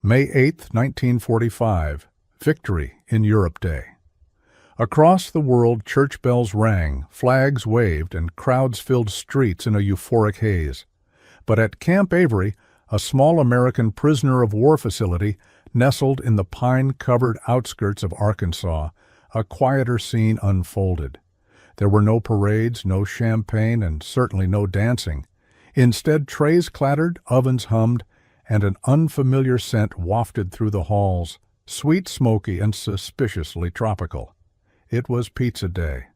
May 8, 1945, Victory in Europe Day. Across the world, church bells rang, flags waved, and crowds filled streets in a euphoric haze. But at Camp Avery, a small American prisoner of war facility, nestled in the pine-covered outskirts of Arkansas, a quieter scene unfolded. There were no parades, no champagne, and certainly no dancing. Instead, trays clattered, ovens hummed, and an unfamiliar scent wafted through the halls, sweet, smoky, and suspiciously tropical. It was pizza day.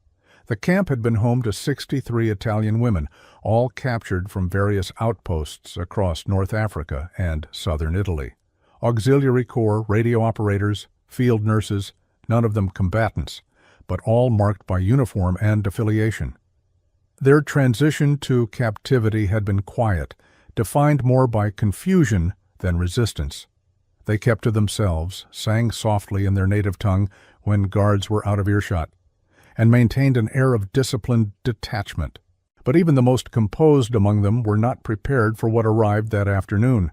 The camp had been home to 63 Italian women, all captured from various outposts across North Africa and southern Italy. Auxiliary Corps, radio operators, field nurses, none of them combatants, but all marked by uniform and affiliation. Their transition to captivity had been quiet, defined more by confusion than resistance. They kept to themselves, sang softly in their native tongue when guards were out of earshot, and maintained an air of disciplined detachment. But even the most composed among them were not prepared for what arrived that afternoon.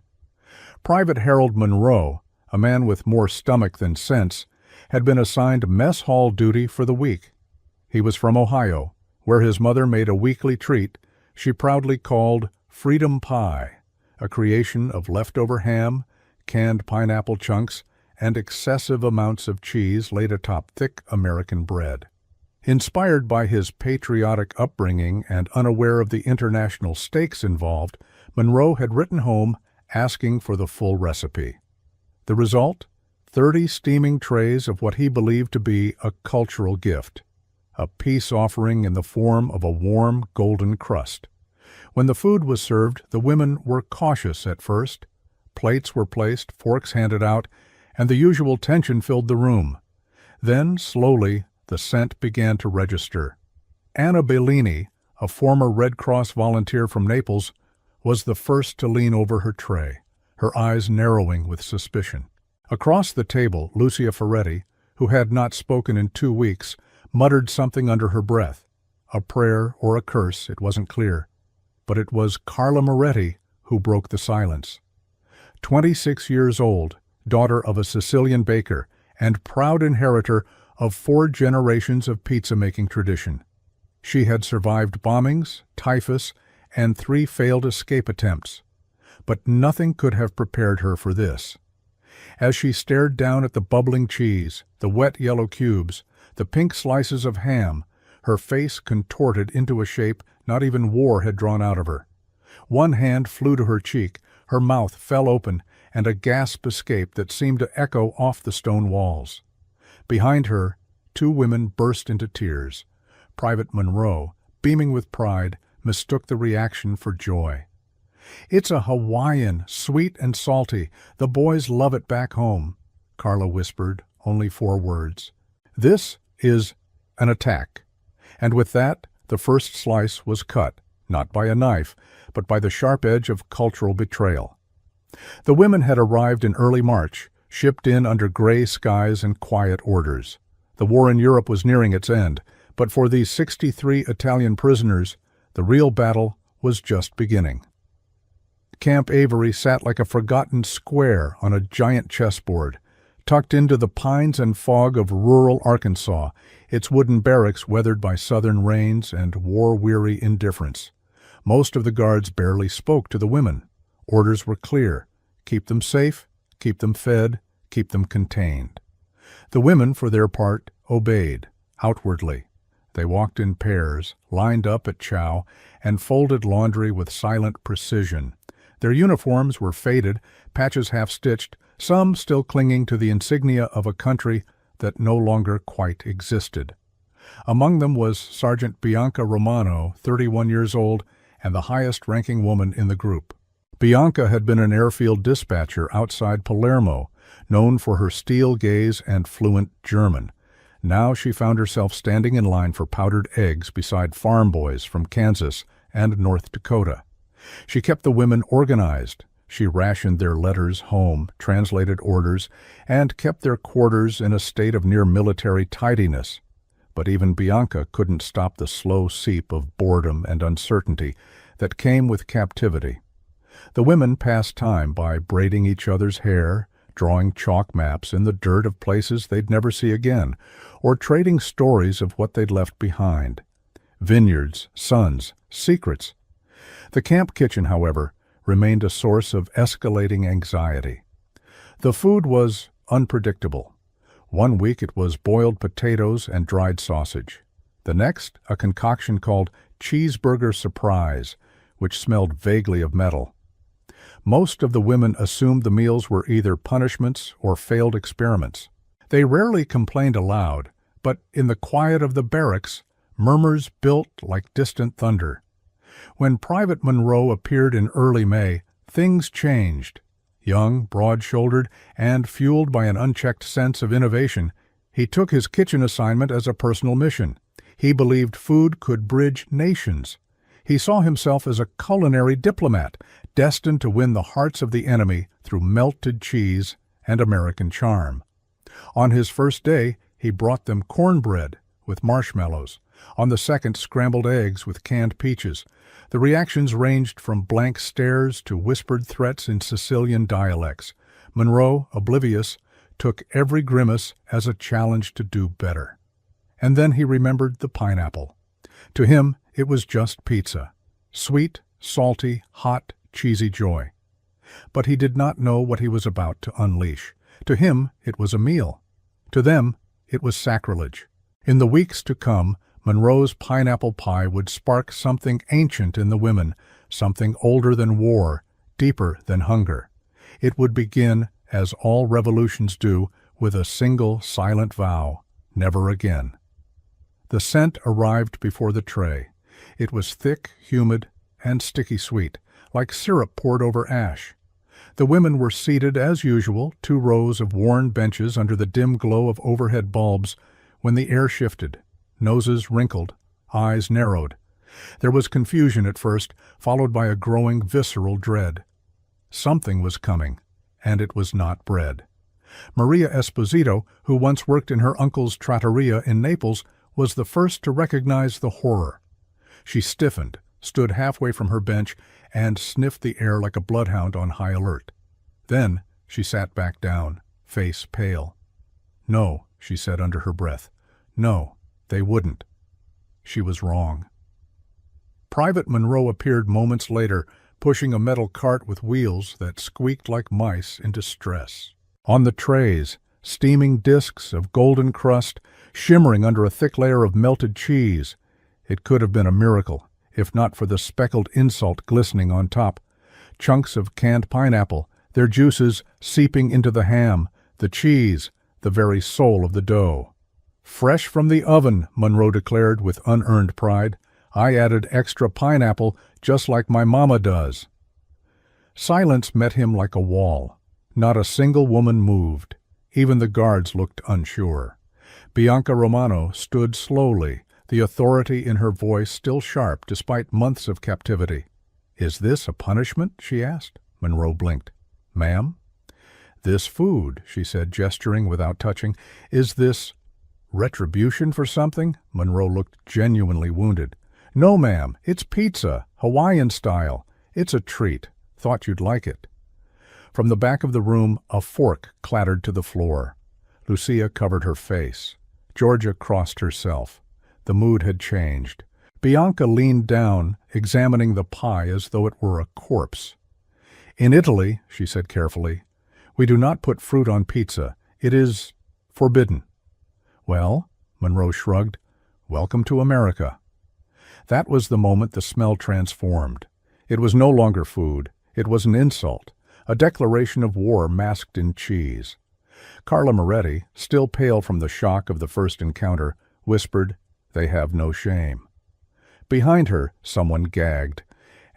Private Harold Monroe, a man with more stomach than sense, had been assigned mess hall duty for the week. He was from Ohio, where his mother made a weekly treat she proudly called Freedom Pie, a creation of leftover ham, canned pineapple chunks, and excessive amounts of cheese laid atop thick American bread. Inspired by his patriotic upbringing and unaware of the international stakes involved, Monroe had written home asking for the full recipe. The result? 30 steaming trays of what he believed to be a cultural gift, a peace offering in the form of a warm, golden crust. When the food was served, the women were cautious at first. Plates were placed, forks handed out, and the usual tension filled the room. Then, slowly, the scent began to register. Anna Bellini, a former Red Cross volunteer from Naples, was the first to lean over her tray, her eyes narrowing with suspicion. Across the table, Lucia Ferretti, who had not spoken in 2 weeks, muttered something under her breath. A prayer or a curse, it wasn't clear. But it was Carla Moretti who broke the silence. 26 years old, daughter of a Sicilian baker, and proud inheritor of 4 generations of pizza-making tradition. She had survived bombings, typhus, and 3 failed escape attempts. But nothing could have prepared her for this. As she stared down at the bubbling cheese, the wet yellow cubes, the pink slices of ham, her face contorted into a shape not even war had drawn out of her. One hand flew to her cheek, her mouth fell open, and a gasp escaped that seemed to echo off the stone walls. Behind her, 2 women burst into tears. Private Monroe, beaming with pride, mistook the reaction for joy. "It's a Hawaiian, sweet and salty. The boys love it back home," Carla whispered, only 4 words. "This is an attack." And with that, the first slice was cut, not by a knife, but by the sharp edge of cultural betrayal. The women had arrived in early March, shipped in under gray skies and quiet orders. The war in Europe was nearing its end, but for these 63 Italian prisoners, the real battle was just beginning. Camp Avery sat like a forgotten square on a giant chessboard, tucked into the pines and fog of rural Arkansas, its wooden barracks weathered by southern rains and war-weary indifference. Most of the guards barely spoke to the women. Orders were clear: keep them safe, keep them fed, keep them contained. The women, for their part, obeyed, outwardly. They walked in pairs, lined up at chow, and folded laundry with silent precision. Their uniforms were faded, patches half-stitched, some still clinging to the insignia of a country that no longer quite existed. Among them was Sergeant Bianca Romano, 31 years old, and the highest-ranking woman in the group. Bianca had been an airfield dispatcher outside Palermo, known for her steel gaze and fluent German. Now she found herself standing in line for powdered eggs beside farm boys from Kansas and North Dakota. She kept the women organized. She rationed their letters home, translated orders, and kept their quarters in a state of near-military tidiness. But even Bianca couldn't stop the slow seep of boredom and uncertainty that came with captivity. The women passed time by braiding each other's hair, drawing chalk maps in the dirt of places they'd never see again, or trading stories of what they'd left behind. Vineyards, sons, secrets. The camp kitchen, however, remained a source of escalating anxiety. The food was unpredictable. One week it was boiled potatoes and dried sausage. The next, a concoction called cheeseburger surprise, which smelled vaguely of metal. Most of the women assumed the meals were either punishments or failed experiments. They rarely complained aloud, but in the quiet of the barracks, murmurs built like distant thunder. When Private Monroe appeared in early May, things changed. Young, broad-shouldered, and fueled by an unchecked sense of innovation, he took his kitchen assignment as a personal mission. He believed food could bridge nations. He saw himself as a culinary diplomat, destined to win the hearts of the enemy through melted cheese and American charm. On his first day, he brought them cornbread with marshmallows. On the second, scrambled eggs with canned peaches. The reactions ranged from blank stares to whispered threats in Sicilian dialects. Monroe, oblivious, took every grimace as a challenge to do better. And then he remembered the pineapple. To him, it was just pizza. Sweet, salty, hot, cheesy joy. But he did not know what he was about to unleash. To him, it was a meal. To them, it was sacrilege. In the weeks to come, Monroe's pineapple pie would spark something ancient in the women, something older than war, deeper than hunger. It would begin, as all revolutions do, with a single silent vow: never again. The scent arrived before the tray. It was thick, humid, and sticky sweet, like syrup poured over ash. The women were seated as usual, 2 rows of worn benches under the dim glow of overhead bulbs, when the air shifted. Noses wrinkled, eyes narrowed. There was confusion at first, followed by a growing visceral dread. Something was coming, and it was not bread. Maria Esposito, who once worked in her uncle's trattoria in Naples, was the first to recognize the horror. She stiffened, stood halfway from her bench, and sniffed the air like a bloodhound on high alert. Then she sat back down, face pale. "No," she said under her breath. "No, they wouldn't." She was wrong. Private Monroe appeared moments later, pushing a metal cart with wheels that squeaked like mice in distress. On the trays, steaming discs of golden crust, shimmering under a thick layer of melted cheese. It could have been a miracle, if not for the speckled insult glistening on top. Chunks of canned pineapple, their juices seeping into the ham, the cheese, the very soul of the dough. "Fresh from the oven," Monroe declared with unearned pride. "I added extra pineapple just like my mama does." Silence met him like a wall. Not a single woman moved. Even the guards looked unsure. Bianca Romano stood slowly, the authority in her voice still sharp despite months of captivity. "Is this a punishment?" she asked. Monroe blinked. "Ma'am?" "This food," she said, gesturing without touching. "Is this retribution for something?" Monroe looked genuinely wounded. "No, ma'am. It's pizza, Hawaiian style. It's a treat. Thought you'd like it." From the back of the room, a fork clattered to the floor. Lucia covered her face. Georgia crossed herself. The mood had changed. Bianca leaned down, examining the pie as though it were a corpse. "In Italy," she said carefully, "we do not put fruit on pizza. It is forbidden." "Well," Monroe shrugged, "welcome to America." That was the moment the smell transformed. It was no longer food. It was an insult, a declaration of war masked in cheese. Carla Moretti, still pale from the shock of the first encounter, whispered, "They have no shame." Behind her, someone gagged.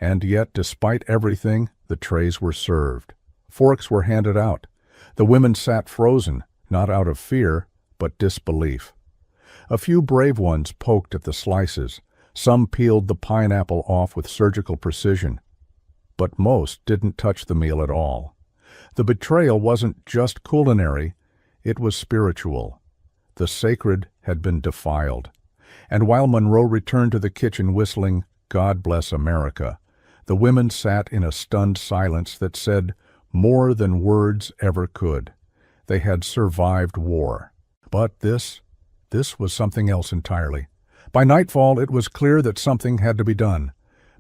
And yet, despite everything, the trays were served. Forks were handed out. The women sat frozen, not out of fear, but disbelief. A few brave ones poked at the slices. Some peeled the pineapple off with surgical precision. But most didn't touch the meal at all. The betrayal wasn't just culinary, it was spiritual. The sacred had been defiled. And while Monroe returned to the kitchen whistling, "God Bless America," the women sat in a stunned silence that said more than words ever could. They had survived war. But this was something else entirely. By nightfall, it was clear that something had to be done.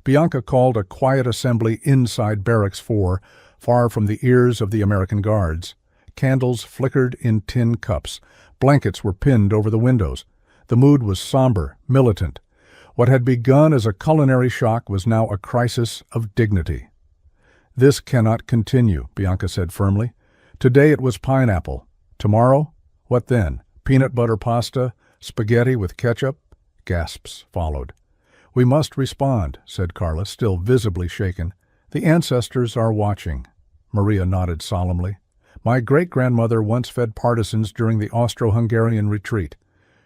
Bianca called a quiet assembly inside Barracks 4, far from the ears of the American guards. Candles flickered in tin cups. Blankets were pinned over the windows. The mood was somber, militant. What had begun as a culinary shock was now a crisis of dignity. "This cannot continue," Bianca said firmly. "Today it was pineapple. Tomorrow? What then? Peanut butter pasta? Spaghetti with ketchup?" Gasps followed. "We must respond," said Carla, still visibly shaken. "The ancestors are watching." Maria nodded solemnly. "My great-grandmother once fed partisans during the Austro-Hungarian retreat.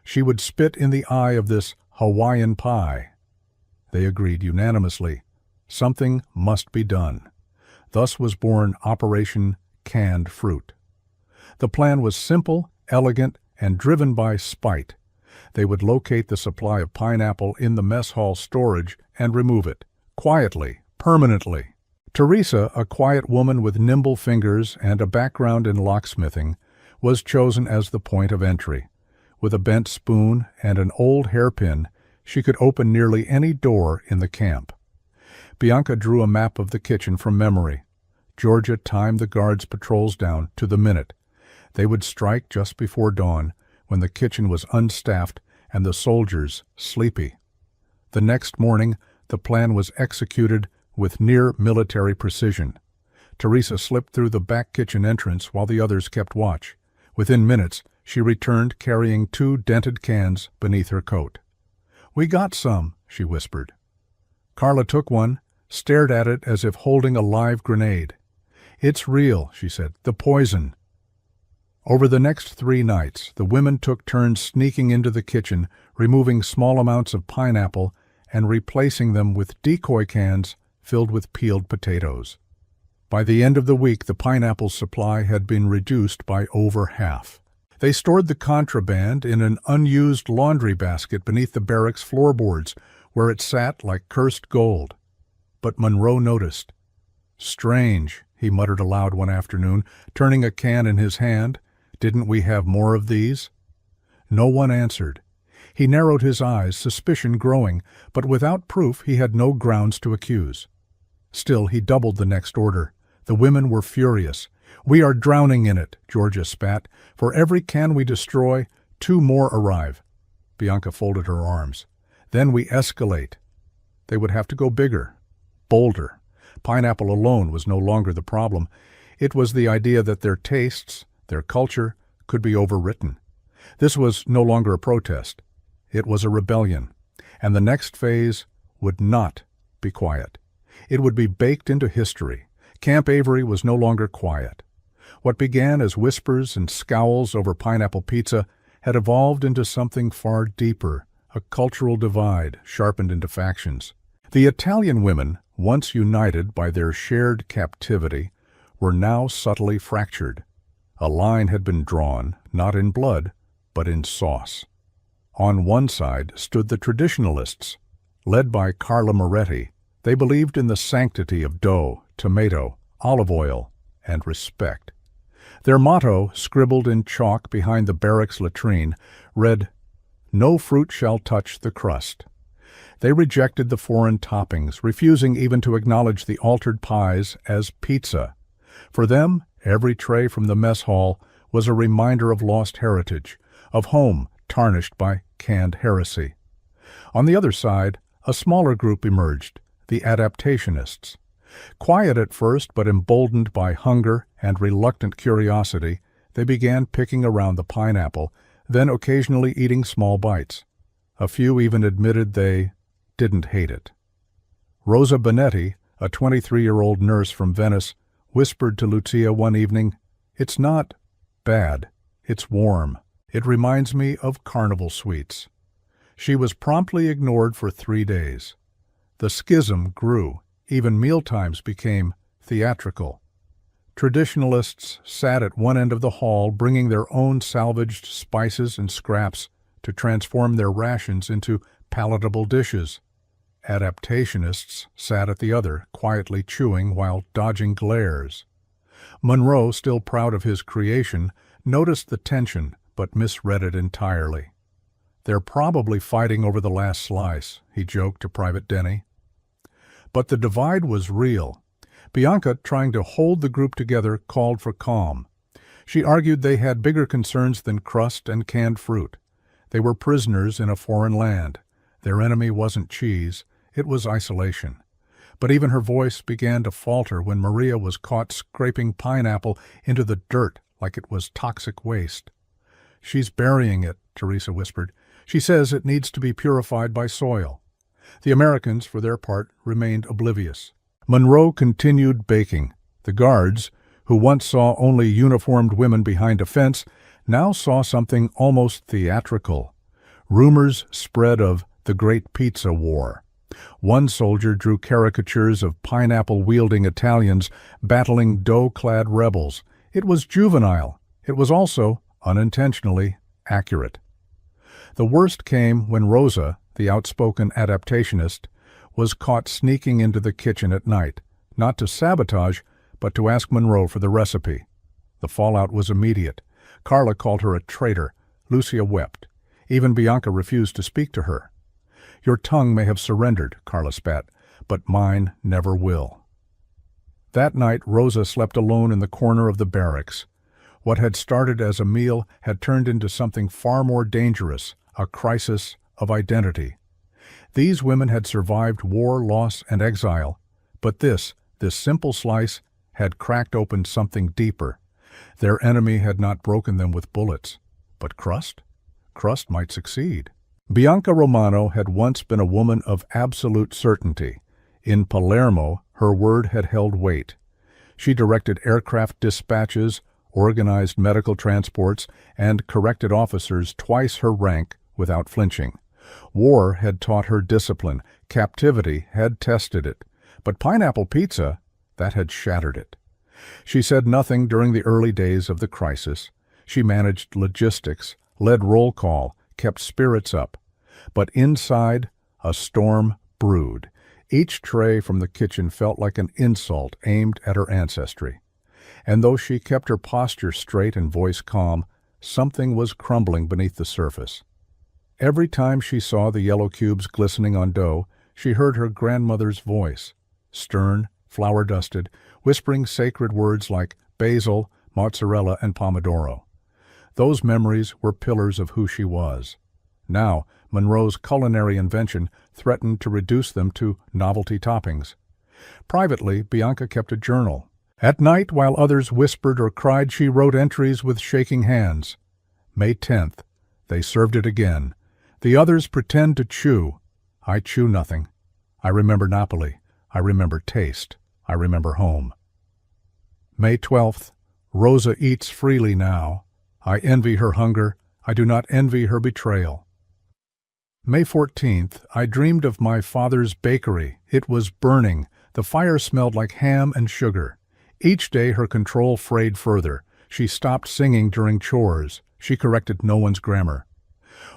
She would spit in the eye of this Hawaiian pie." They agreed unanimously. Something must be done. Thus was born Operation Canned Fruit. The plan was simple, elegant, and driven by spite. They would locate the supply of pineapple in the mess hall storage and remove it, quietly, permanently. Teresa, a quiet woman with nimble fingers and a background in locksmithing, was chosen as the point of entry. With a bent spoon and an old hairpin, she could open nearly any door in the camp. Bianca drew a map of the kitchen from memory. Georgia timed the guards' patrols down to the minute. They would strike just before dawn, when the kitchen was unstaffed and the soldiers sleepy. The next morning, the plan was executed with near-military precision. Teresa slipped through the back kitchen entrance while the others kept watch. Within minutes, she returned carrying 2 dented cans beneath her coat. "We got some," she whispered. Carla took one, stared at it as if holding a live grenade. "It's real," she said, "the poison." Over the next 3 nights, the women took turns sneaking into the kitchen, removing small amounts of pineapple and replacing them with decoy cans filled with peeled potatoes. By the end of the week, the pineapple supply had been reduced by over half. They stored the contraband in an unused laundry basket beneath the barracks floorboards, where it sat like cursed gold. But Monroe noticed. "Strange," he muttered aloud one afternoon, turning a can in his hand. "Didn't we have more of these?" No one answered. He narrowed his eyes, suspicion growing, but without proof he had no grounds to accuse. Still, he doubled the next order. The women were furious. "We are drowning in it," Georgia spat. "For every can we destroy, 2 more arrive." Bianca folded her arms. "Then we escalate." They would have to go bigger, bolder. Pineapple alone was no longer the problem. It was the idea that their tastes, their culture, could be overwritten. This was no longer a protest. It was a rebellion. And the next phase would not be quiet. It would be baked into history. Camp Avery was no longer quiet. What began as whispers and scowls over pineapple pizza had evolved into something far deeper, a cultural divide sharpened into factions. The Italian women, once united by their shared captivity, were now subtly fractured. A line had been drawn, not in blood, but in sauce. On one side stood the traditionalists. Led by Carla Moretti, they believed in the sanctity of dough, tomato, olive oil, and respect. Their motto, scribbled in chalk behind the barracks latrine, read, "No fruit shall touch the crust." They rejected the foreign toppings, refusing even to acknowledge the altered pies as pizza. For them, every tray from the mess hall was a reminder of lost heritage, of home tarnished by canned heresy. On the other side, a smaller group emerged, the adaptationists. Quiet at first, but emboldened by hunger and reluctant curiosity, they began picking around the pineapple, then occasionally eating small bites. A few even admitted they didn't hate it. Rosa Bonetti, a 23-year-old nurse from Venice, whispered to Lucia one evening, "It's not bad, it's warm. It reminds me of carnival sweets." She was promptly ignored for 3 days. The schism grew. Even mealtimes became theatrical. Traditionalists sat at one end of the hall bringing their own salvaged spices and scraps to transform their rations into palatable dishes. Adaptationists sat at the other, quietly chewing while dodging glares. Monroe, still proud of his creation, noticed the tension but misread it entirely. "They're probably fighting over the last slice," he joked to Private Denny. But the divide was real. Bianca, trying to hold the group together, called for calm. She argued they had bigger concerns than crust and canned fruit. They were prisoners in a foreign land. Their enemy wasn't cheese, it was isolation. But even her voice began to falter when Maria was caught scraping pineapple into the dirt like it was toxic waste. "She's burying it," Teresa whispered. "She says it needs to be purified by soil." The Americans, for their part, remained oblivious. Monroe continued baking. The guards, who once saw only uniformed women behind a fence, now saw something almost theatrical. Rumors spread of the Great Pizza War. One soldier drew caricatures of pineapple-wielding Italians battling dough-clad rebels. It was juvenile. It was also, unintentionally, accurate. The worst came when Rosa, the outspoken adaptationist, was caught sneaking into the kitchen at night, not to sabotage, but to ask Monroe for the recipe. The fallout was immediate. Carla called her a traitor. Lucia wept. Even Bianca refused to speak to her. "Your tongue may have surrendered," Carla spat, "but mine never will." That night Rosa slept alone in the corner of the barracks. What had started as a meal had turned into something far more dangerous, a crisis of identity. These women had survived war, loss, and exile, but this simple slice, had cracked open something deeper. Their enemy had not broken them with bullets. But crust? Crust might succeed. Bianca Romano had once been a woman of absolute certainty. In Palermo, her word had held weight. She directed aircraft dispatches, organized medical transports, and corrected officers twice her rank without flinching. War had taught her discipline. Captivity had tested it. But pineapple pizza, that had shattered it. She said nothing during the early days of the crisis. She managed logistics, led roll call, kept spirits up. But inside, a storm brewed. Each tray from the kitchen felt like an insult aimed at her ancestry. And though she kept her posture straight and voice calm, something was crumbling beneath the surface. Every time she saw the yellow cubes glistening on dough, she heard her grandmother's voice, stern, flour-dusted, whispering sacred words like basil, mozzarella, and pomodoro. Those memories were pillars of who she was. Now, Monroe's culinary invention threatened to reduce them to novelty toppings. Privately, Bianca kept a journal. At night, while others whispered or cried, she wrote entries with shaking hands. May 10th. They served it again. The others pretend to chew. I chew nothing. I remember Napoli. I remember taste. I remember home. May 12th. Rosa eats freely now. I envy her hunger. I do not envy her betrayal. May 14th. I dreamed of my father's bakery. It was burning. The fire smelled like ham and sugar. Each day her control frayed further. She stopped singing during chores. She corrected no one's grammar.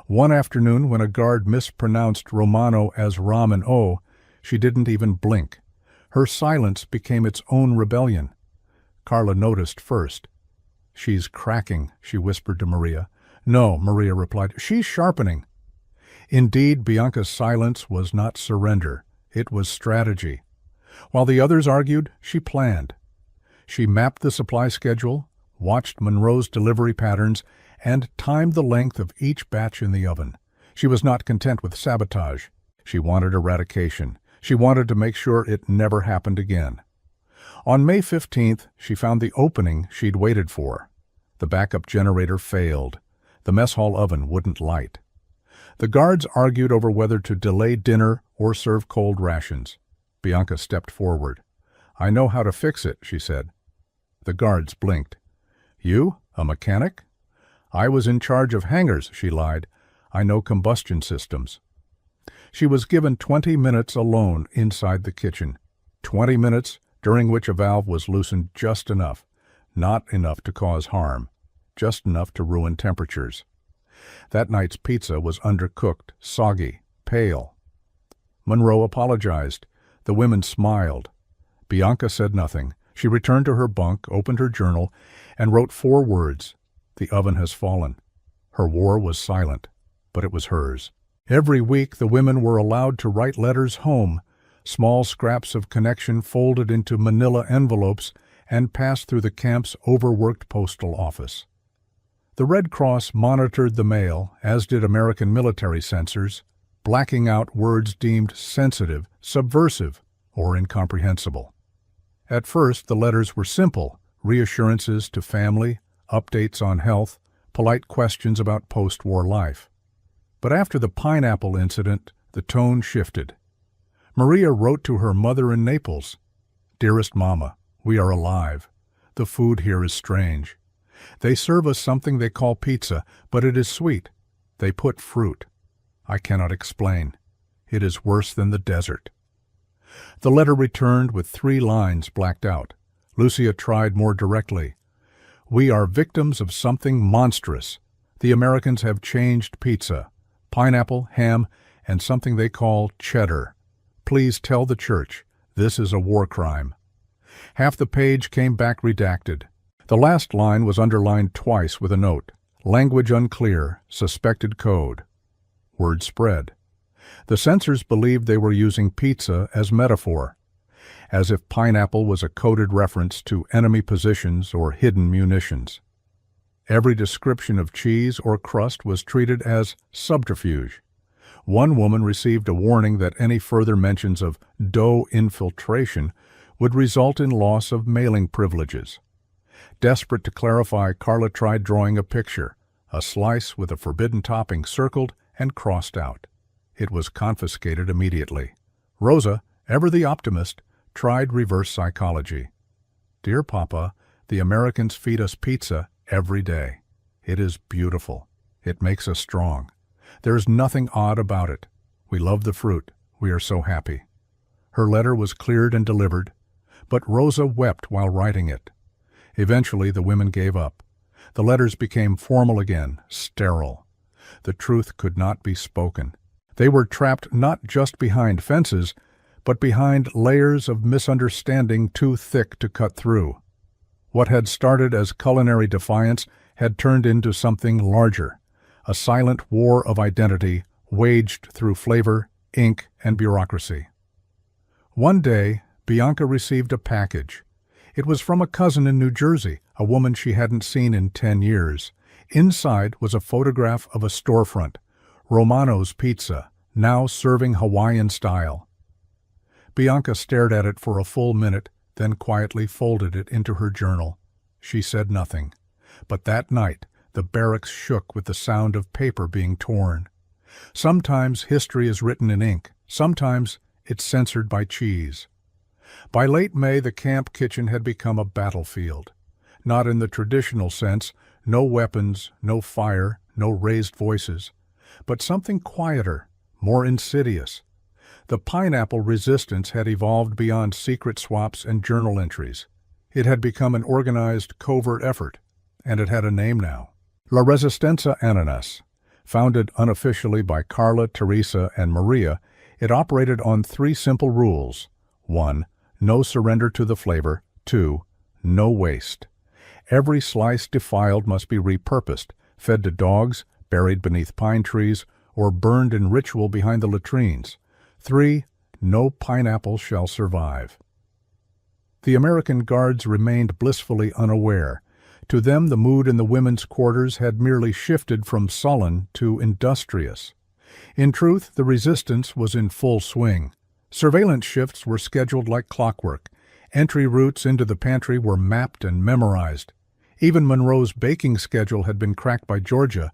One afternoon, when a guard mispronounced Romano as Ramen-O, she didn't even blink. Her silence became its own rebellion. Carla noticed first. "She's cracking," she whispered to Maria. "No," Maria replied, "she's sharpening." Indeed, Bianca's silence was not surrender. It was strategy. While the others argued, she planned. She mapped the supply schedule, watched Monroe's delivery patterns, and timed the length of each batch in the oven. She was not content with sabotage. She wanted eradication. She wanted to make sure it never happened again. On May 15th, she found the opening she'd waited for. The backup generator failed. The mess hall oven wouldn't light. The guards argued over whether to delay dinner or serve cold rations. Bianca stepped forward. "I know how to fix it," she said. The guards blinked. "You? A mechanic?" "I was in charge of hangars," she lied. "I know combustion systems." She was given 20 minutes alone inside the kitchen. 20 minutes during which a valve was loosened just enough. Not enough to cause harm. Just enough to ruin temperatures. That night's pizza was undercooked, soggy, pale. Monroe apologized. The women smiled. Bianca said nothing. She returned to her bunk, opened her journal, and wrote 4 words. The oven has fallen. Her war was silent, but it was hers. Every week the women were allowed to write letters home, small scraps of connection folded into manila envelopes and passed through the camp's overworked postal office. The Red Cross monitored the mail, as did American military censors, blacking out words deemed sensitive, subversive, or incomprehensible. At first, the letters were simple, reassurances to family, updates on health, polite questions about post-war life. But after the pineapple incident, the tone shifted. Maria wrote to her mother in Naples, "Dearest Mama, we are alive. The food here is strange. They serve us something they call pizza, but it is sweet. They put fruit. I cannot explain. It is worse than the desert." The letter returned with 3 lines blacked out. Lucia tried more directly. "We are victims of something monstrous. The Americans have changed pizza. Pineapple, ham, and something they call cheddar. Please tell the church. This is a war crime." Half the page came back redacted. The last line was underlined twice with a note. Language unclear, suspected code. Word spread. The censors believed they were using pizza as metaphor, as if pineapple was a coded reference to enemy positions or hidden munitions. Every description of cheese or crust was treated as subterfuge. One woman received a warning that any further mentions of dough infiltration would result in loss of mailing privileges. Desperate to clarify, Carla tried drawing a picture, a slice with a forbidden topping circled and crossed out. It was confiscated immediately. Rosa, ever the optimist, tried reverse psychology. "Dear Papa, the Americans feed us pizza every day. It is beautiful. It makes us strong. There is nothing odd about it. We love the fruit. We are so happy." Her letter was cleared and delivered, but Rosa wept while writing it. Eventually, the women gave up. The letters became formal again, sterile. The truth could not be spoken. They were trapped not just behind fences, but behind layers of misunderstanding too thick to cut through. What had started as culinary defiance had turned into something larger, a silent war of identity waged through flavor, ink, and bureaucracy. One day, Bianca received a package. It was from a cousin in New Jersey, a woman she hadn't seen in 10 years. Inside was a photograph of a storefront, Romano's Pizza, now serving Hawaiian style. Bianca stared at it for a full minute, then quietly folded it into her journal. She said nothing. But that night, the barracks shook with the sound of paper being torn. Sometimes history is written in ink, sometimes it's censored by cheese. By late May, the camp kitchen had become a battlefield. Not in the traditional sense, no weapons, no fire, no raised voices, but something quieter, more insidious. The pineapple resistance had evolved beyond secret swaps and journal entries. It had become an organized, covert effort, and it had a name now. La Resistencia Ananas. Founded unofficially by Carla, Teresa, and Maria, it operated on 3 simple rules. 1. No surrender to the flavor. 2. No waste. Every slice defiled must be repurposed, fed to dogs, buried beneath pine trees, or burned in ritual behind the latrines. 3. No pineapple shall survive. The American guards remained blissfully unaware. To them, the mood in the women's quarters had merely shifted from sullen to industrious. In truth, the resistance was in full swing. Surveillance shifts were scheduled like clockwork. Entry routes into the pantry were mapped and memorized. Even Monroe's baking schedule had been cracked by Georgia,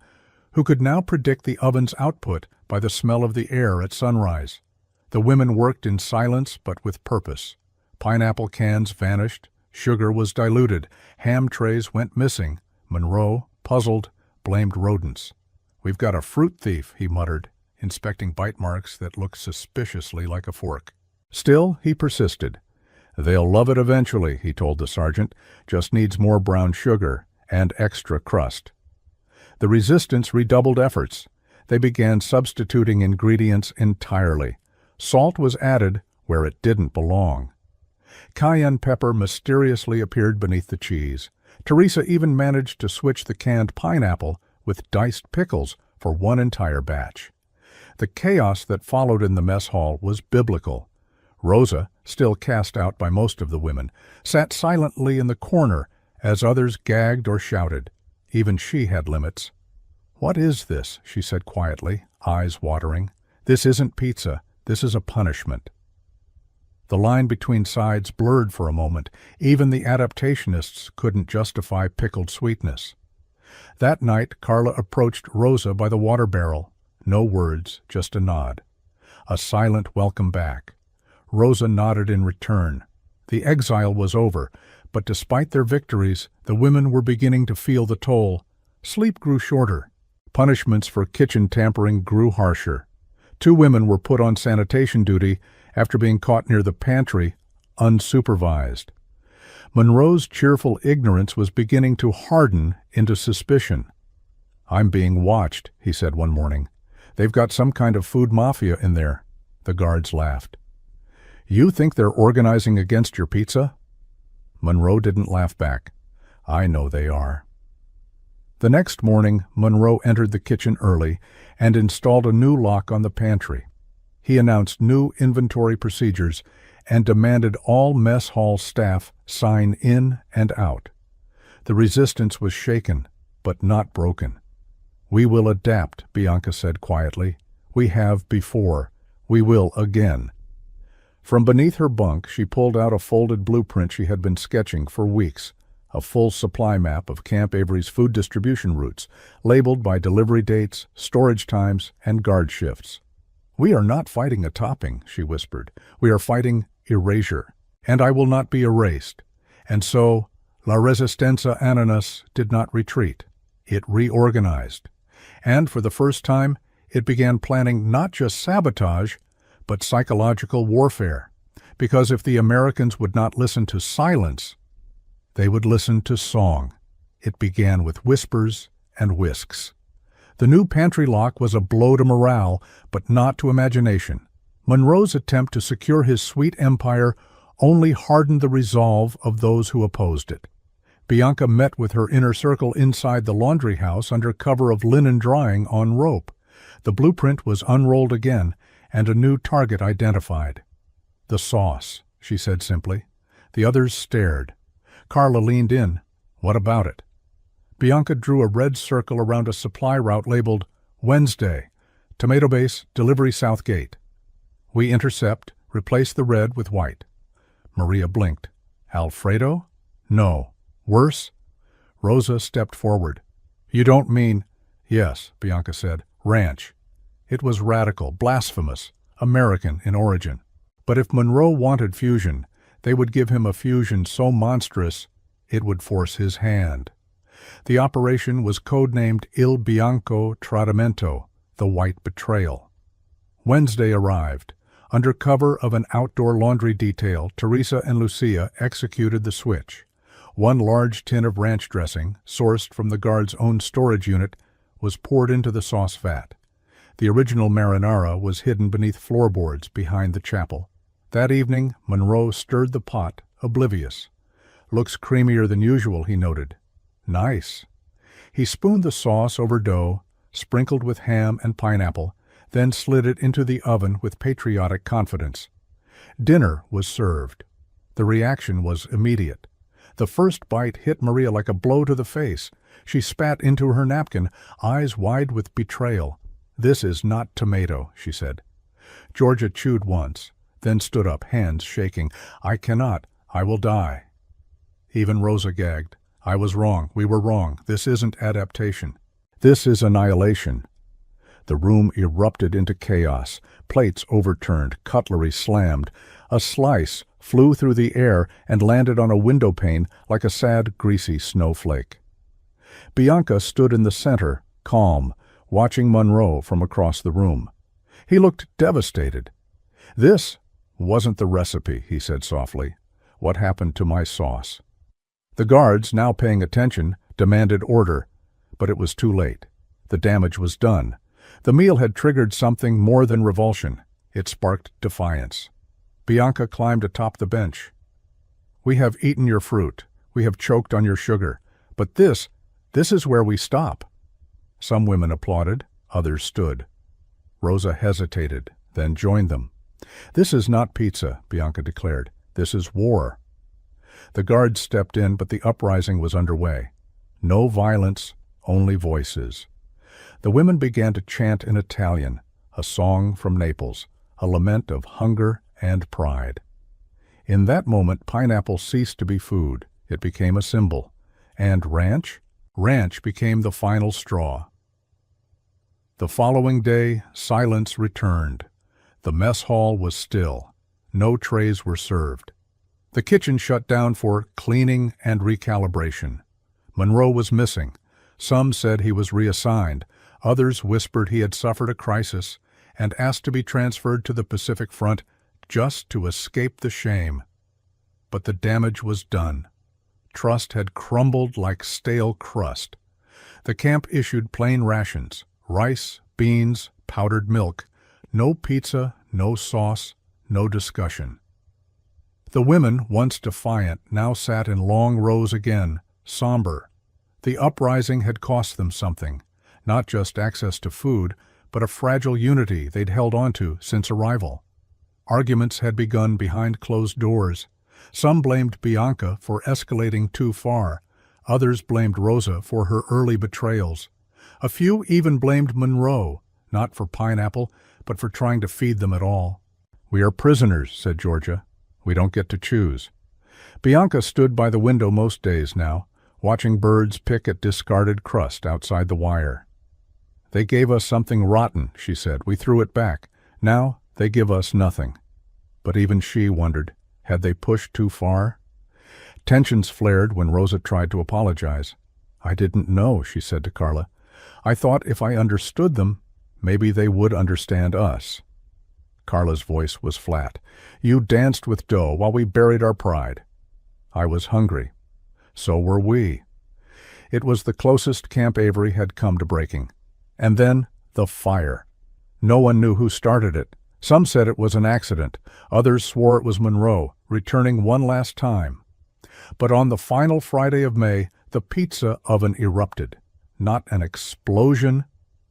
who could now predict the oven's output by the smell of the air at sunrise. The women worked in silence but with purpose. Pineapple cans vanished, sugar was diluted, ham trays went missing. Monroe, puzzled, blamed rodents. "We've got a fruit thief," he muttered, inspecting bite marks that looked suspiciously like a fork. Still, he persisted. "They'll love it eventually," he told the sergeant. "Just needs more brown sugar and extra crust." The resistance redoubled efforts. They began substituting ingredients entirely. Salt was added where it didn't belong. Cayenne pepper mysteriously appeared beneath the cheese. Teresa even managed to switch the canned pineapple with diced pickles for one entire batch. The chaos that followed in the mess hall was biblical. Rosa, still cast out by most of the women, sat silently in the corner as others gagged or shouted. Even she had limits. "What is this?" she said quietly, eyes watering. "This isn't pizza. This is a punishment." The line between sides blurred for a moment. Even the adaptationists couldn't justify pickled sweetness. That night, Carla approached Rosa by the water barrel. No words, just a nod. A silent welcome back. Rosa nodded in return. The exile was over, but despite their victories, the women were beginning to feel the toll. Sleep grew shorter. Punishments for kitchen tampering grew harsher. 2 women were put on sanitation duty after being caught near the pantry, unsupervised. Monroe's cheerful ignorance was beginning to harden into suspicion. "I'm being watched," he said one morning. "They've got some kind of food mafia in there." The guards laughed. "You think they're organizing against your pizza?" Monroe didn't laugh back. "I know they are." The next morning, Monroe entered the kitchen early and installed a new lock on the pantry. He announced new inventory procedures and demanded all mess hall staff sign in and out. The resistance was shaken, but not broken. "We will adapt," Bianca said quietly. "We have before. We will again." From beneath her bunk, she pulled out a folded blueprint she had been sketching for weeks, a full supply map of Camp Avery's food distribution routes, labeled by delivery dates, storage times, and guard shifts. "We are not fighting a topping," she whispered. "We are fighting erasure, and I will not be erased." And so, La Resistencia Ananas did not retreat. It reorganized. And for the first time, it began planning not just sabotage, but psychological warfare. Because if the Americans would not listen to silence, they would listen to song. It began with whispers and whisks. The new pantry lock was a blow to morale, but not to imagination. Monroe's attempt to secure his sweet empire only hardened the resolve of those who opposed it. Bianca met with her inner circle inside the laundry house under cover of linen drying on rope. The blueprint was unrolled again, and a new target identified. "The sauce," she said simply. The others stared. Carla leaned in. "What about it?" Bianca drew a red circle around a supply route labeled Wednesday, tomato base, delivery south gate. "We intercept, replace the red with white." Maria blinked. "Alfredo?" "No." "Worse?" Rosa stepped forward. "You don't mean—" "Yes," Bianca said. "Ranch." It was radical, blasphemous, American in origin. But if Monroe wanted fusion, they would give him a fusion so monstrous it would force his hand. The operation was codenamed Il Bianco Tradimento, the White Betrayal. Wednesday arrived. Under cover of an outdoor laundry detail, Teresa and Lucia executed the switch. One large tin of ranch dressing, sourced from the guard's own storage unit, was poured into the sauce vat. The original marinara was hidden beneath floorboards behind the chapel. That evening, Monroe stirred the pot, oblivious. "Looks creamier than usual," he noted. "Nice." He spooned the sauce over dough, sprinkled with ham and pineapple, then slid it into the oven with patriotic confidence. Dinner was served. The reaction was immediate. The first bite hit Maria like a blow to the face. She spat into her napkin, eyes wide with betrayal. "This is not tomato," she said. Georgia chewed once, then stood up, hands shaking. "I cannot. I will die." Even Rosa gagged. "I was wrong. We were wrong. This isn't adaptation. This is annihilation." The room erupted into chaos. Plates overturned, cutlery slammed. A slice flew through the air and landed on a window pane like a sad, greasy snowflake. Bianca stood in the center, calm, watching Monroe from across the room. He looked devastated. "This wasn't the recipe," he said softly. "What happened to my sauce?" The guards, now paying attention, demanded order, but it was too late. The damage was done. The meal had triggered something more than revulsion. It sparked defiance. Bianca climbed atop the bench. We have eaten your fruit. We have choked on your sugar. But this is where we stop." Some women applauded, others stood. Rosa hesitated, then joined them. "This is not pizza," Bianca declared. "This is war." The guards stepped in, but the uprising was underway. No violence, only voices. The women began to chant in Italian, a song from Naples, a lament of hunger and pride. In that moment, pineapple ceased to be food. It became a symbol. And ranch? Ranch became the final straw. The following day, silence returned. The mess hall was still. No trays were served. The kitchen shut down for cleaning and recalibration. Monroe was missing. Some said he was reassigned. Others whispered he had suffered a crisis and asked to be transferred to the Pacific Front just to escape the shame. But the damage was done. Trust had crumbled like stale crust. The camp issued plain rations, rice, beans, powdered milk. No pizza, no sauce, no discussion. The women, once defiant, now sat in long rows again, somber. The uprising had cost them something, not just access to food, but a fragile unity they'd held onto since arrival. Arguments had begun behind closed doors. Some blamed Bianca for escalating too far. Others blamed Rosa for her early betrayals. A few even blamed Monroe, not for pineapple, but for trying to feed them at all. "We are prisoners," said Georgia. "We don't get to choose." Bianca stood by the window most days now, watching birds pick at discarded crust outside the wire. "They gave us something rotten," she said. "We threw it back. Now they give us nothing." But even she wondered, had they pushed too far? Tensions flared when Rosa tried to apologize. "I didn't know," she said to Carla. "I thought if I understood them, maybe they would understand us." Carla's voice was flat. "You danced with dough while we buried our pride." "I was hungry. So were we." It was the closest Camp Avery had come to breaking. And then the fire. No one knew who started it. Some said it was an accident. Others swore it was Monroe, returning one last time. But on the final Friday of May, the pizza oven erupted. Not an explosion,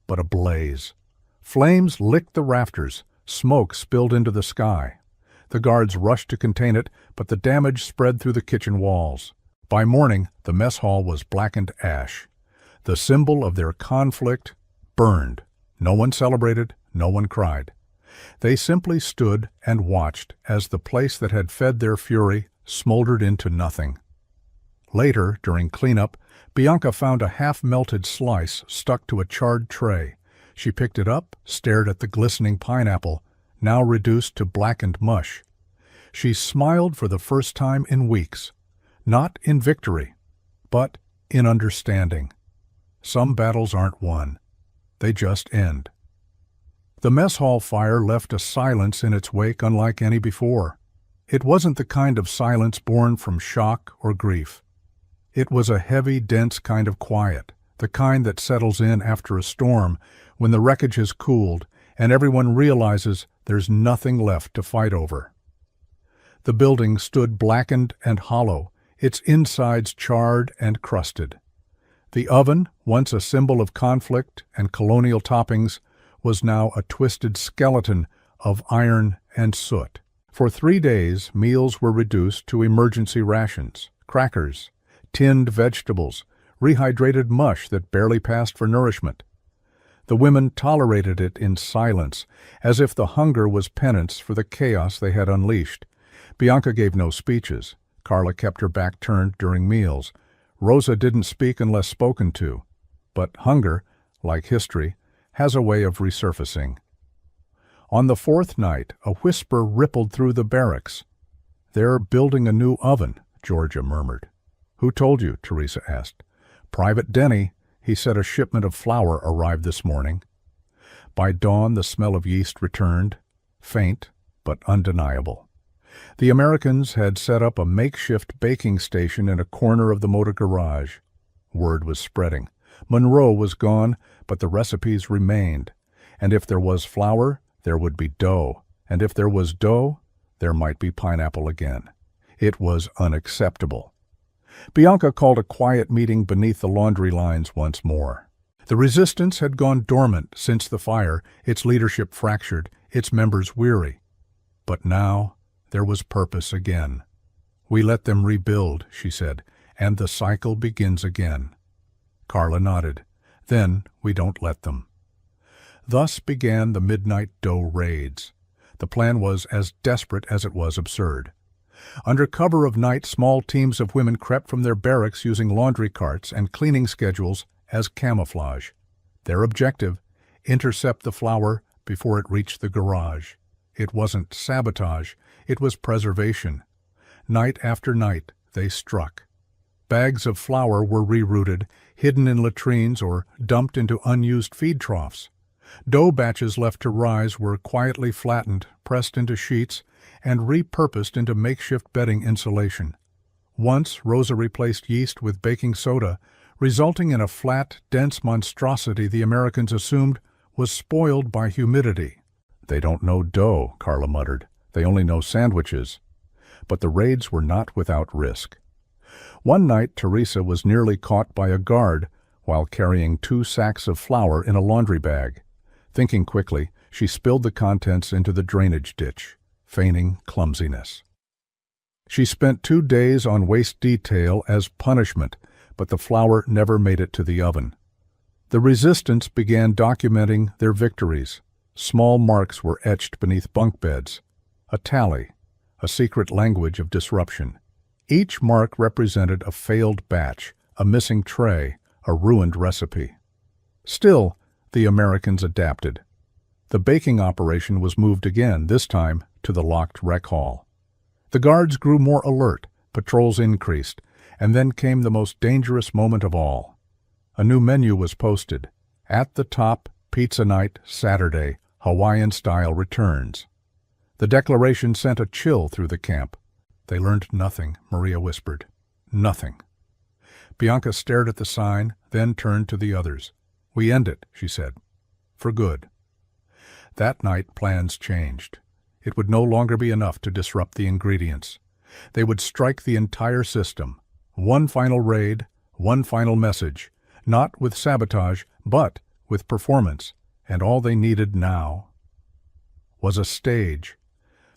but a blaze. Flames licked the rafters. Smoke spilled into the sky. The guards rushed to contain it, but the damage spread through the kitchen walls. By morning, the mess hall was blackened ash. The symbol of their conflict burned. No one celebrated, no one cried. They simply stood and watched as the place that had fed their fury smoldered into nothing. Later, during cleanup, Bianca found a half-melted slice stuck to a charred tray. She picked it up, stared at the glistening pineapple, now reduced to blackened mush. She smiled for the first time in weeks, not in victory, but in understanding. Some battles aren't won. They just end. The mess hall fire left a silence in its wake unlike any before. It wasn't the kind of silence born from shock or grief. It was a heavy, dense kind of quiet, the kind that settles in after a storm when the wreckage has cooled and everyone realizes there's nothing left to fight over. The building stood blackened and hollow, its insides charred and crusted. The oven, once a symbol of conflict and colonial toppings, was now a twisted skeleton of iron and soot. For 3 days, meals were reduced to emergency rations, crackers, tinned vegetables, rehydrated mush that barely passed for nourishment. The women tolerated it in silence, as if the hunger was penance for the chaos they had unleashed. Bianca gave no speeches. Carla kept her back turned during meals. Rosa didn't speak unless spoken to. But hunger, like history, has a way of resurfacing. On the 4th night, a whisper rippled through the barracks. "They're building a new oven," Georgia murmured. "Who told you?" Teresa asked. "Private Denny. He said a shipment of flour arrived this morning." By dawn, the smell of yeast returned, faint but undeniable. The Americans had set up a makeshift baking station in a corner of the motor garage. Word was spreading. Monroe was gone, but the recipes remained. And if there was flour, there would be dough. And if there was dough, there might be pineapple again. It was unacceptable. Bianca called a quiet meeting beneath the laundry lines once more. The resistance had gone dormant since the fire, its leadership fractured, its members weary. But now there was purpose again. "We let them rebuild," she said, "and the cycle begins again." Carla nodded. "Then we don't let them." Thus began the midnight dough raids. The plan was as desperate as it was absurd. Under cover of night, small teams of women crept from their barracks using laundry carts and cleaning schedules as camouflage. Their objective: intercept the flour before it reached the garage. It wasn't sabotage, it was preservation. Night after night, they struck. Bags of flour were rerouted, hidden in latrines or dumped into unused feed troughs. Dough batches left to rise were quietly flattened, pressed into sheets, and repurposed into makeshift bedding insulation. Once, Rosa replaced yeast with baking soda, resulting in a flat, dense monstrosity the Americans assumed was spoiled by humidity. "They don't know dough," Carla muttered. "They only know sandwiches." But the raids were not without risk. One night, Teresa was nearly caught by a guard while carrying 2 sacks of flour in a laundry bag. Thinking quickly, she spilled the contents into the drainage ditch, feigning clumsiness. She spent 2 days on waste detail as punishment, but the flour never made it to the oven. The resistance began documenting their victories. Small marks were etched beneath bunk beds. A tally, a secret language of disruption. Each mark represented a failed batch, a missing tray, a ruined recipe. Still, the Americans adapted. The baking operation was moved again, this time to the locked rec hall. The guards grew more alert, patrols increased, and then came the most dangerous moment of all. A new menu was posted. At the top, Pizza Night, Saturday, Hawaiian-style returns. The declaration sent a chill through the camp. "They learned nothing," Maria whispered. "Nothing." Bianca stared at the sign, then turned to the others. "We end it," she said. "For good." That night, plans changed. It would no longer be enough to disrupt the ingredients. They would strike the entire system. One final raid, one final message, not with sabotage, but with performance, and all they needed now was a stage.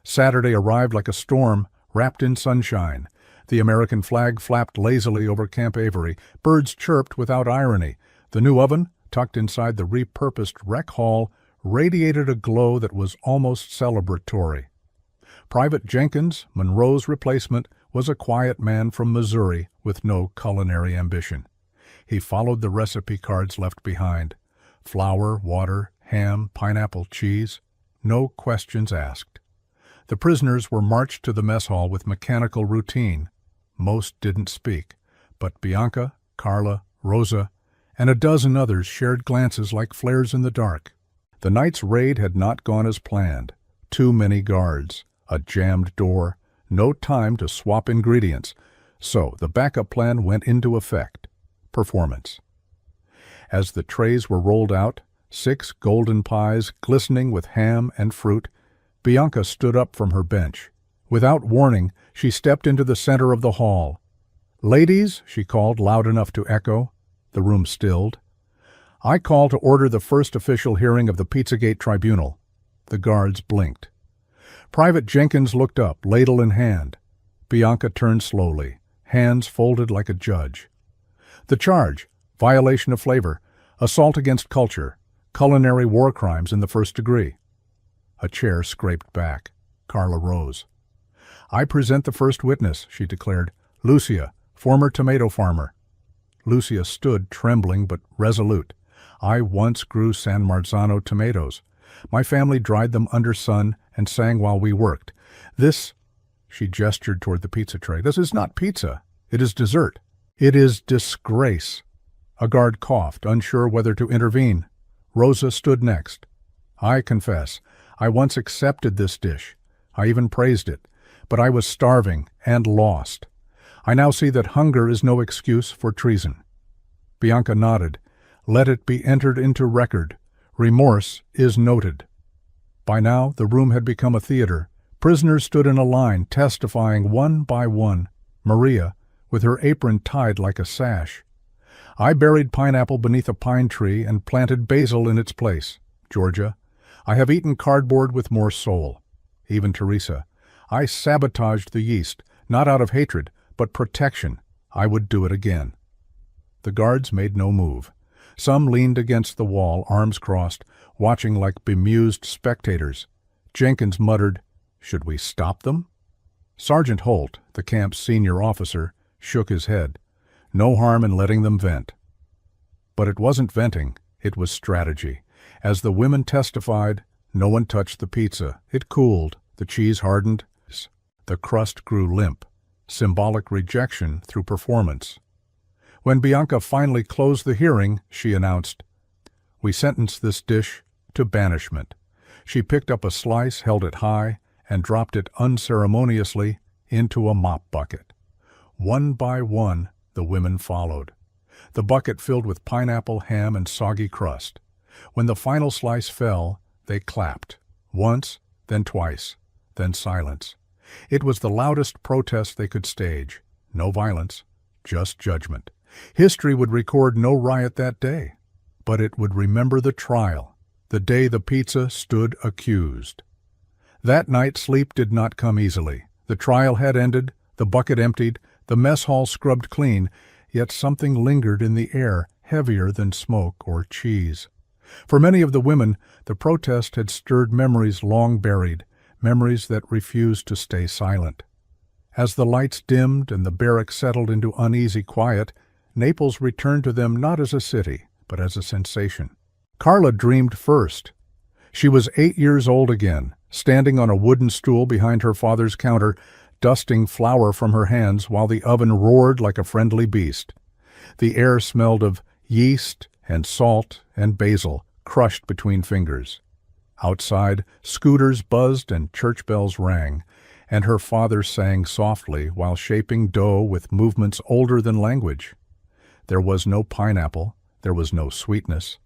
Saturday arrived like a storm, wrapped in sunshine. The American flag flapped lazily over Camp Avery. Birds chirped without irony. The new oven, tucked inside the repurposed rec hall, radiated a glow that was almost celebratory. Private Jenkins, Monroe's replacement, was a quiet man from Missouri with no culinary ambition. He followed the recipe cards left behind. Flour, water, ham, pineapple, cheese. No questions asked. The prisoners were marched to the mess hall with mechanical routine. Most didn't speak, but Bianca, Carla, Rosa, and a dozen others shared glances like flares in the dark. The night's raid had not gone as planned. Too many guards, a jammed door, no time to swap ingredients. So the backup plan went into effect. Performance. As the trays were rolled out, 6 golden pies glistening with ham and fruit, Bianca stood up from her bench. Without warning, she stepped into the center of the hall. "Ladies," she called loud enough to echo. The room stilled. "I call to order the first official hearing of the Pizzagate Tribunal." The guards blinked. Private Jenkins looked up, ladle in hand. Bianca turned slowly, hands folded like a judge. "The charge: violation of flavor, assault against culture, culinary war crimes in the first degree." A chair scraped back. Carla rose. "I present the first witness," she declared. "Lucia, former tomato farmer." Lucia stood trembling but resolute. "I once grew San Marzano tomatoes. My family dried them under sun and sang while we worked. This," she gestured toward the pizza tray, "this is not pizza. It is dessert. It is disgrace." A guard coughed, unsure whether to intervene. Rosa stood next. "I confess, I once accepted this dish. I even praised it. But I was starving and lost. I now see that hunger is no excuse for treason." Bianca nodded. "Let it be entered into record. Remorse is noted." By now, the room had become a theater. Prisoners stood in a line, testifying one by one. Maria, with her apron tied like a sash. I buried pineapple beneath a pine tree and planted basil in its place. Georgia, I have eaten cardboard with more soul. Even Teresa, I sabotaged the yeast, not out of hatred, but protection. I would do it again. The guards made no move. Some leaned against the wall, arms crossed, watching like bemused spectators. Jenkins muttered, "Should we stop them?" Sergeant Holt, the camp's senior officer, shook his head. No harm in letting them vent. But it wasn't venting, it was strategy. As the women testified, no one touched the pizza. It cooled, the cheese hardened, the crust grew limp. Symbolic rejection through performance. When Bianca finally closed the hearing, she announced, "We sentence this dish to banishment." She picked up a slice, held it high, and dropped it unceremoniously into a mop bucket. One by one, the women followed. The bucket filled with pineapple, ham, and soggy crust. When the final slice fell, they clapped. Once, then twice, then silence. It was the loudest protest they could stage. No violence, just judgment. History would record no riot that day, but it would remember the trial, the day the pizza stood accused. That night sleep did not come easily. The trial had ended, the bucket emptied, the mess hall scrubbed clean, yet something lingered in the air, heavier than smoke or cheese. For many of the women, the protest had stirred memories long buried, memories that refused to stay silent. As the lights dimmed and the barracks settled into uneasy quiet, Naples returned to them not as a city, but as a sensation. Carla dreamed first. She was 8 years old again, standing on a wooden stool behind her father's counter, dusting flour from her hands while the oven roared like a friendly beast. The air smelled of yeast and salt and basil, crushed between fingers. Outside, scooters buzzed and church bells rang, and her father sang softly while shaping dough with movements older than language. There was no pineapple, there was no sweetness,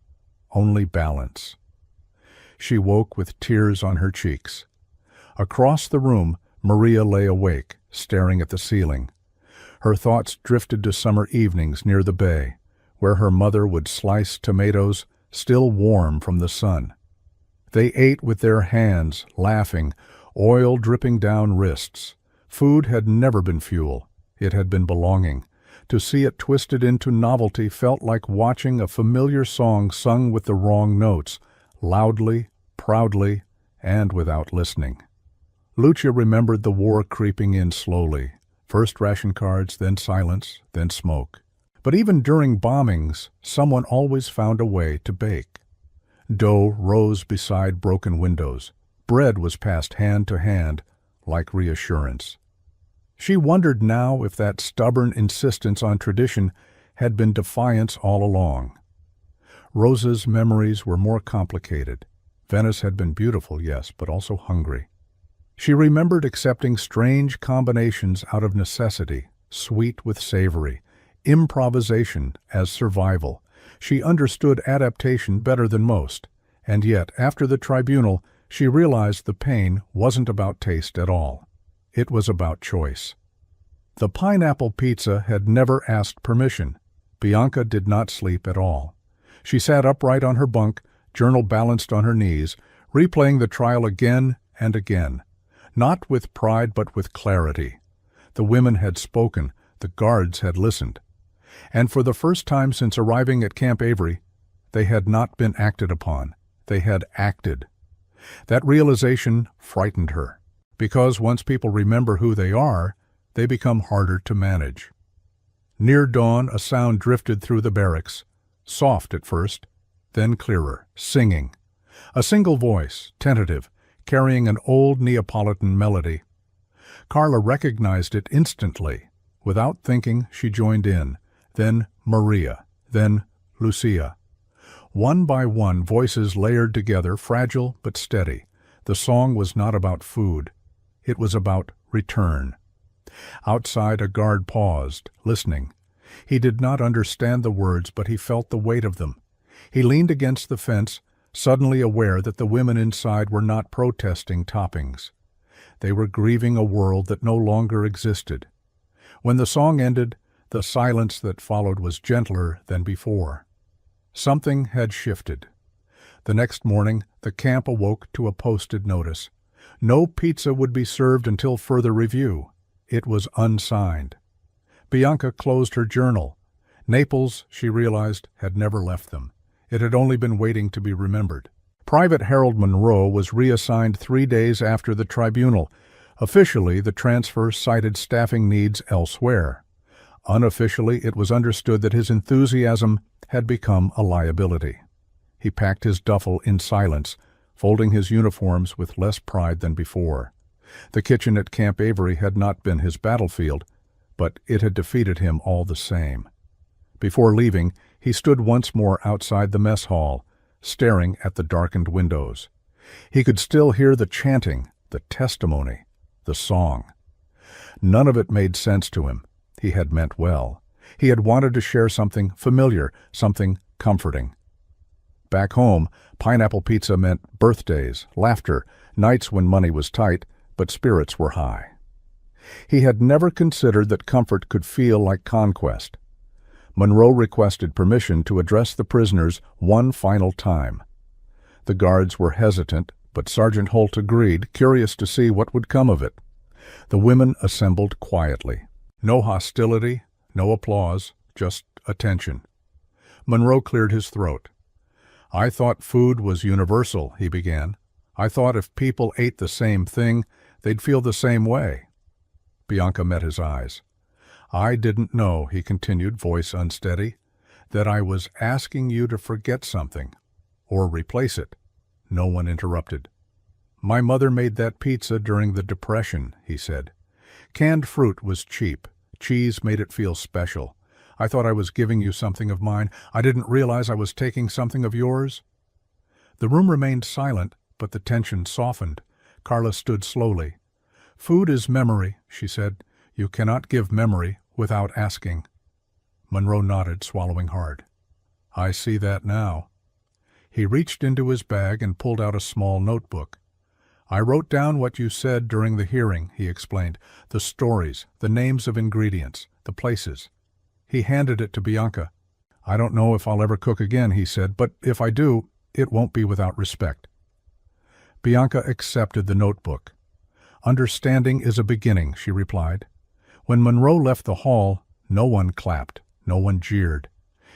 only balance. She woke with tears on her cheeks. Across the room, Maria lay awake, staring at the ceiling. Her thoughts drifted to summer evenings near the bay, where her mother would slice tomatoes, still warm from the sun. They ate with their hands, laughing, oil dripping down wrists. Food had never been fuel. It had been belonging. To see it twisted into novelty felt like watching a familiar song sung with the wrong notes, loudly, proudly, and without listening. Lucia remembered the war creeping in slowly. First ration cards, then silence, then smoke. But even during bombings, someone always found a way to bake. Dough rose beside broken windows. Bread was passed hand to hand, like reassurance. She wondered now if that stubborn insistence on tradition had been defiance all along. Rosa's memories were more complicated. Venice had been beautiful, yes, but also hungry. She remembered accepting strange combinations out of necessity, sweet with savory, improvisation as survival. She understood adaptation better than most, and yet, after the tribunal, she realized the pain wasn't about taste at all. It was about choice. The pineapple pizza had never asked permission. Bianca did not sleep at all. She sat upright on her bunk, journal balanced on her knees, replaying the trial again and again. Not with pride, but with clarity. The women had spoken, the guards had listened. And for the first time since arriving at Camp Avery, they had not been acted upon. They had acted. That realization frightened her, because once people remember who they are, they become harder to manage. Near dawn, a sound drifted through the barracks, soft at first, then clearer, singing. A single voice, tentative, carrying an old Neapolitan melody. Carla recognized it instantly. Without thinking, she joined in. Then Maria, then Lucia. One by one, voices layered together, fragile but steady. The song was not about food. It was about return. Outside, a guard paused, listening. He did not understand the words, but he felt the weight of them. He leaned against the fence, suddenly aware that the women inside were not protesting toppings. They were grieving a world that no longer existed. When the song ended, the silence that followed was gentler than before. Something had shifted. The next morning, the camp awoke to a posted notice. No pizza would be served until further review. It was unsigned. Bianca closed her journal. Naples, she realized, had never left them. It had only been waiting to be remembered. Private Harold Monroe was reassigned 3 days after the tribunal. Officially, the transfer cited staffing needs elsewhere. Unofficially, it was understood that his enthusiasm had become a liability. He packed his duffel in silence, folding his uniforms with less pride than before. The kitchen at Camp Avery had not been his battlefield, but it had defeated him all the same. Before leaving, he stood once more outside the mess hall, staring at the darkened windows. He could still hear the chanting, the testimony, the song. None of it made sense to him. He had meant well. He had wanted to share something familiar, something comforting. Back home, pineapple pizza meant birthdays, laughter, nights when money was tight, but spirits were high. He had never considered that comfort could feel like conquest. Monroe requested permission to address the prisoners one final time. The guards were hesitant, but Sergeant Holt agreed, curious to see what would come of it. The women assembled quietly. No hostility, no applause, just attention. Monroe cleared his throat. "I thought food was universal," he began. "I thought if people ate the same thing, they'd feel the same way." Bianca met his eyes. "I didn't know," he continued, voice unsteady, "that I was asking you to forget something, or replace it." No one interrupted. "My mother made that pizza during the Depression," he said. "Canned fruit was cheap. Cheese made it feel special. I thought I was giving you something of mine. I didn't realize I was taking something of yours." The room remained silent, but the tension softened. Carla stood slowly. "Food is memory," she said. "You cannot give memory without asking." Monroe nodded, swallowing hard. "I see that now." He reached into his bag and pulled out a small notebook. "I wrote down what you said during the hearing," he explained. "The stories, the names of ingredients, the places." He handed it to Bianca. "I don't know if I'll ever cook again," he said, "but if I do, it won't be without respect." Bianca accepted the notebook. "Understanding is a beginning," she replied. When Monroe left the hall, no one clapped, no one jeered.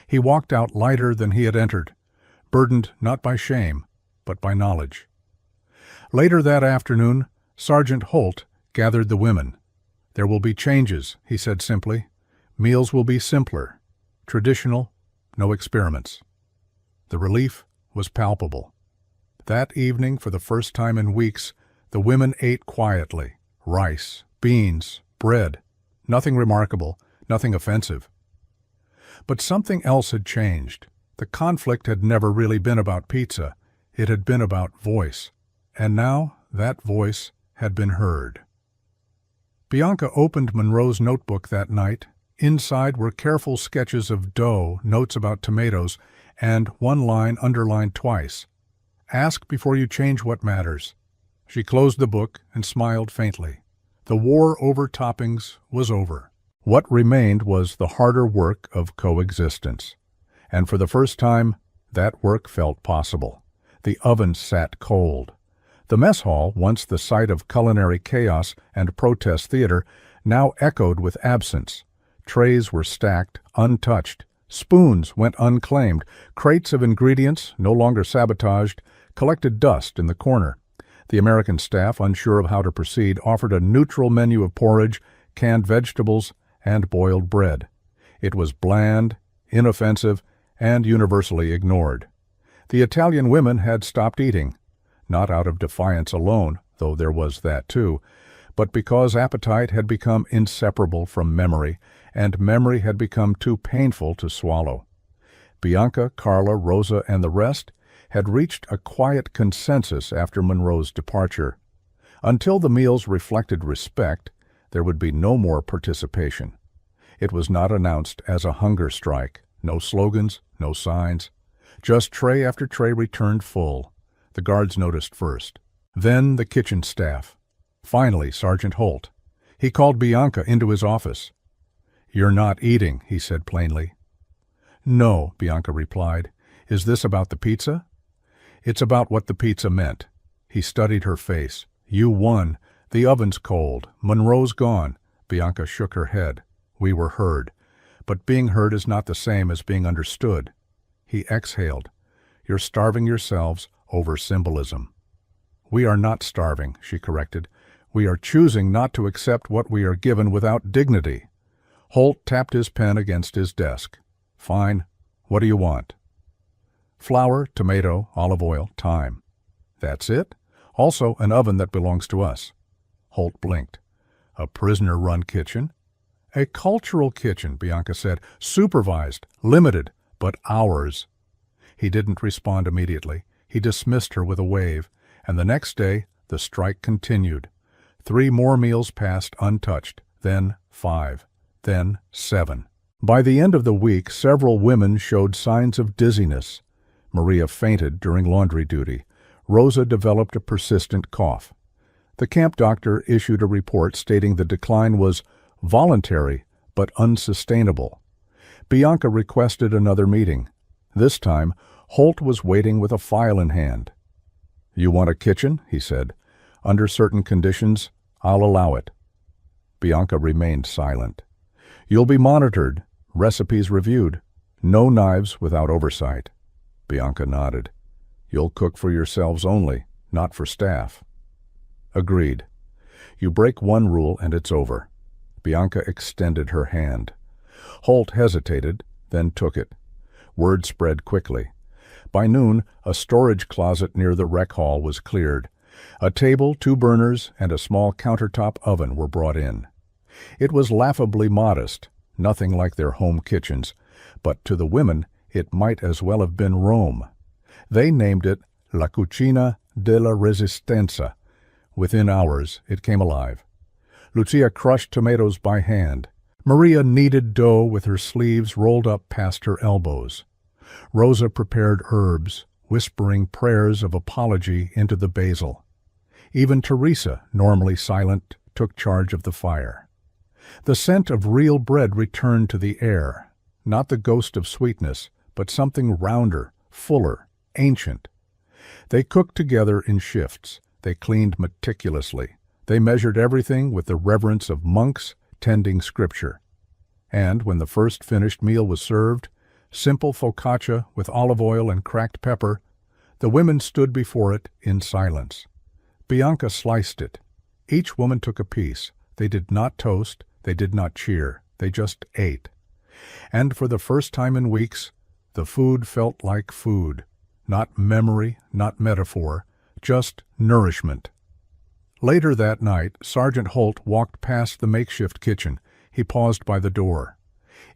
He walked out lighter than he had entered, burdened not by shame, but by knowledge. Later that afternoon, Sergeant Holt gathered the women. "There will be changes," he said simply. "Meals will be simpler, traditional, no experiments." The relief was palpable. That evening, for the first time in weeks, the women ate quietly. Rice, beans, bread. Nothing remarkable, nothing offensive. But something else had changed. The conflict had never really been about pizza. It had been about voice. And now that voice had been heard. Bianca opened Monroe's notebook that night. Inside were careful sketches of dough, notes about tomatoes, and one line underlined twice. "Ask before you change what matters." She closed the book and smiled faintly. The war over toppings was over. What remained was the harder work of coexistence. And for the first time, that work felt possible. The oven sat cold. The mess hall, once the site of culinary chaos and protest theater, now echoed with absence. Trays were stacked, untouched. Spoons went unclaimed. Crates of ingredients, no longer sabotaged, collected dust in the corner. The American staff, unsure of how to proceed, offered a neutral menu of porridge, canned vegetables, and boiled bread. It was bland, inoffensive, and universally ignored. The Italian women had stopped eating, not out of defiance alone, though there was that too, but because appetite had become inseparable from memory, and memory had become too painful to swallow. Bianca, Carla, Rosa, and the rest had reached a quiet consensus after Monroe's departure. Until the meals reflected respect, there would be no more participation. It was not announced as a hunger strike. No slogans, no signs. Just tray after tray returned full. The guards noticed first. Then the kitchen staff. Finally, Sergeant Holt. He called Bianca into his office. "You're not eating," he said plainly. "No," Bianca replied. "Is this about the pizza?" "It's about what the pizza meant." He studied her face. "You won. The oven's cold. Monroe's gone." Bianca shook her head. "We were heard. But being heard is not the same as being understood." He exhaled. "You're starving yourselves over symbolism." "We are not starving," she corrected. "We are choosing not to accept what we are given without dignity." Holt tapped his pen against his desk. "Fine. What do you want?" "Flour, tomato, olive oil, thyme." "That's it? Also an oven that belongs to us." Holt blinked. "A prisoner-run kitchen?" "A cultural kitchen," Bianca said. "Supervised, limited, but ours." He didn't respond immediately. He dismissed her with a wave, and the next day the strike continued. 3 more meals passed untouched, then 5, then 7. By the end of the week, several women showed signs of dizziness. Maria fainted during laundry duty. Rosa developed a persistent cough. The camp doctor issued a report stating the decline was voluntary but unsustainable. Bianca requested another meeting. This time, Holt was waiting with a file in hand. "You want a kitchen?" he said. "Under certain conditions, I'll allow it." Bianca remained silent. "You'll be monitored, recipes reviewed. No knives without oversight." Bianca nodded. "You'll cook for yourselves only, not for staff." "Agreed. You break one rule and it's over." Bianca extended her hand. Holt hesitated, then took it. Word spread quickly. By noon, a storage closet near the rec hall was cleared. A table, 2 burners, and a small countertop oven were brought in. It was laughably modest, nothing like their home kitchens, but to the women it might as well have been Rome. They named it La Cucina della Resistenza. Within hours, it came alive. Lucia crushed tomatoes by hand. Maria kneaded dough with her sleeves rolled up past her elbows. Rosa prepared herbs, whispering prayers of apology into the basil. Even Teresa, normally silent, took charge of the fire. The scent of real bread returned to the air, not the ghost of sweetness, but something rounder, fuller, ancient. They cooked together in shifts. They cleaned meticulously. They measured everything with the reverence of monks tending scripture. And when the first finished meal was served, simple focaccia with olive oil and cracked pepper, the women stood before it in silence. Bianca sliced it. Each woman took a piece. They did not toast. They did not cheer. They just ate. And for the first time in weeks, the food felt like food. Not memory, not metaphor, just nourishment. Later that night, Sergeant Holt walked past the makeshift kitchen. He paused by the door.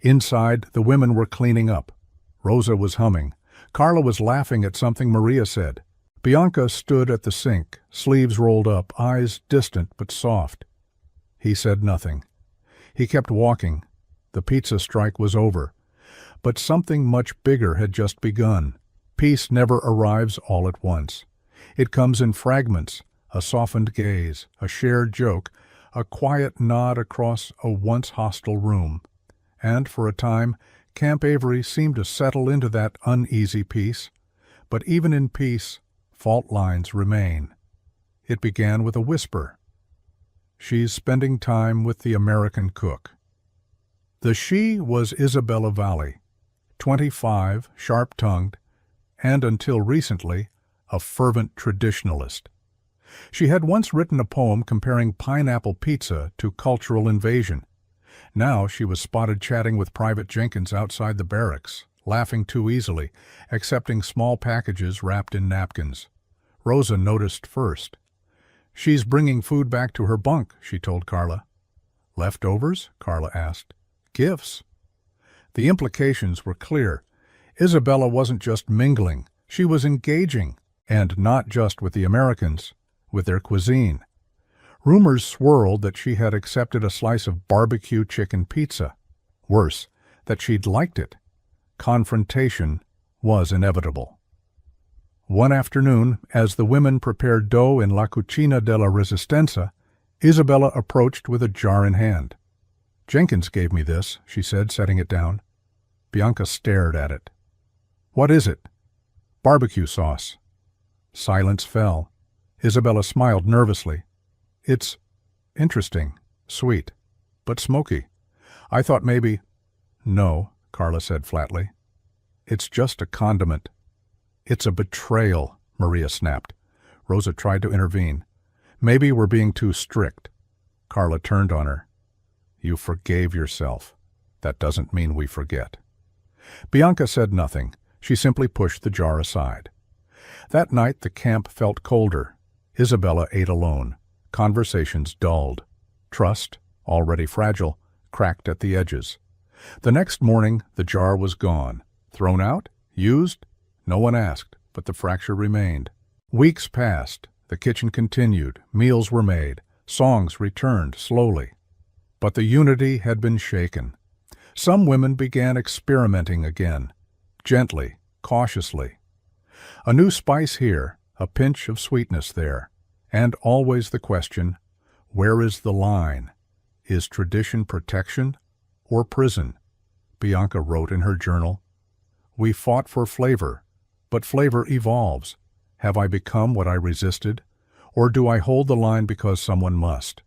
Inside, the women were cleaning up. Rosa was humming. Carla was laughing at something Maria said. Bianca stood at the sink, sleeves rolled up, eyes distant but soft. He said nothing. He kept walking. The pizza strike was over. But something much bigger had just begun. Peace never arrives all at once. It comes in fragments, a softened gaze, a shared joke, a quiet nod across a once hostile room. And for a time, Camp Avery seemed to settle into that uneasy peace. But even in peace, fault lines remain. It began with a whisper. "She's spending time with the American cook." The she was Isabella Valley, 25, sharp-tongued, and until recently, a fervent traditionalist. She had once written a poem comparing pineapple pizza to cultural invasion. Now she was spotted chatting with Private Jenkins outside the barracks, laughing too easily, accepting small packages wrapped in napkins. Rosa noticed first. "She's bringing food back to her bunk," she told Carla. "Leftovers?" Carla asked. "Gifts." The implications were clear. Isabella wasn't just mingling. She was engaging, and not just with the Americans, with their cuisine. Rumors swirled that she had accepted a slice of barbecue chicken pizza. Worse, that she'd liked it. Confrontation was inevitable. One afternoon, as the women prepared dough in La Cucina della Resistenza, Isabella approached with a jar in hand. "Jenkins gave me this," she said, setting it down. Bianca stared at it. "What is it?" "Barbecue sauce." Silence fell. Isabella smiled nervously. "It's interesting, sweet, but smoky. I thought maybe—" "No," Carla said flatly. "It's just a condiment." "It's a betrayal," Maria snapped. Rosa tried to intervene. "Maybe we're being too strict." Carla turned on her. "You forgave yourself. That doesn't mean we forget." Bianca said nothing. She simply pushed the jar aside. That night the camp felt colder. Isabella ate alone. Conversations dulled. Trust, already fragile, cracked at the edges. The next morning the jar was gone. Thrown out? Used? No one asked, but the fracture remained. Weeks passed. The kitchen continued. Meals were made. Songs returned slowly. But the unity had been shaken. Some women began experimenting again. Gently, cautiously. A new spice here, a pinch of sweetness there. And always the question, where is the line? Is tradition protection or prison? Bianca wrote in her journal, "We fought for flavor, but flavor evolves. Have I become what I resisted, or do I hold the line because someone must?"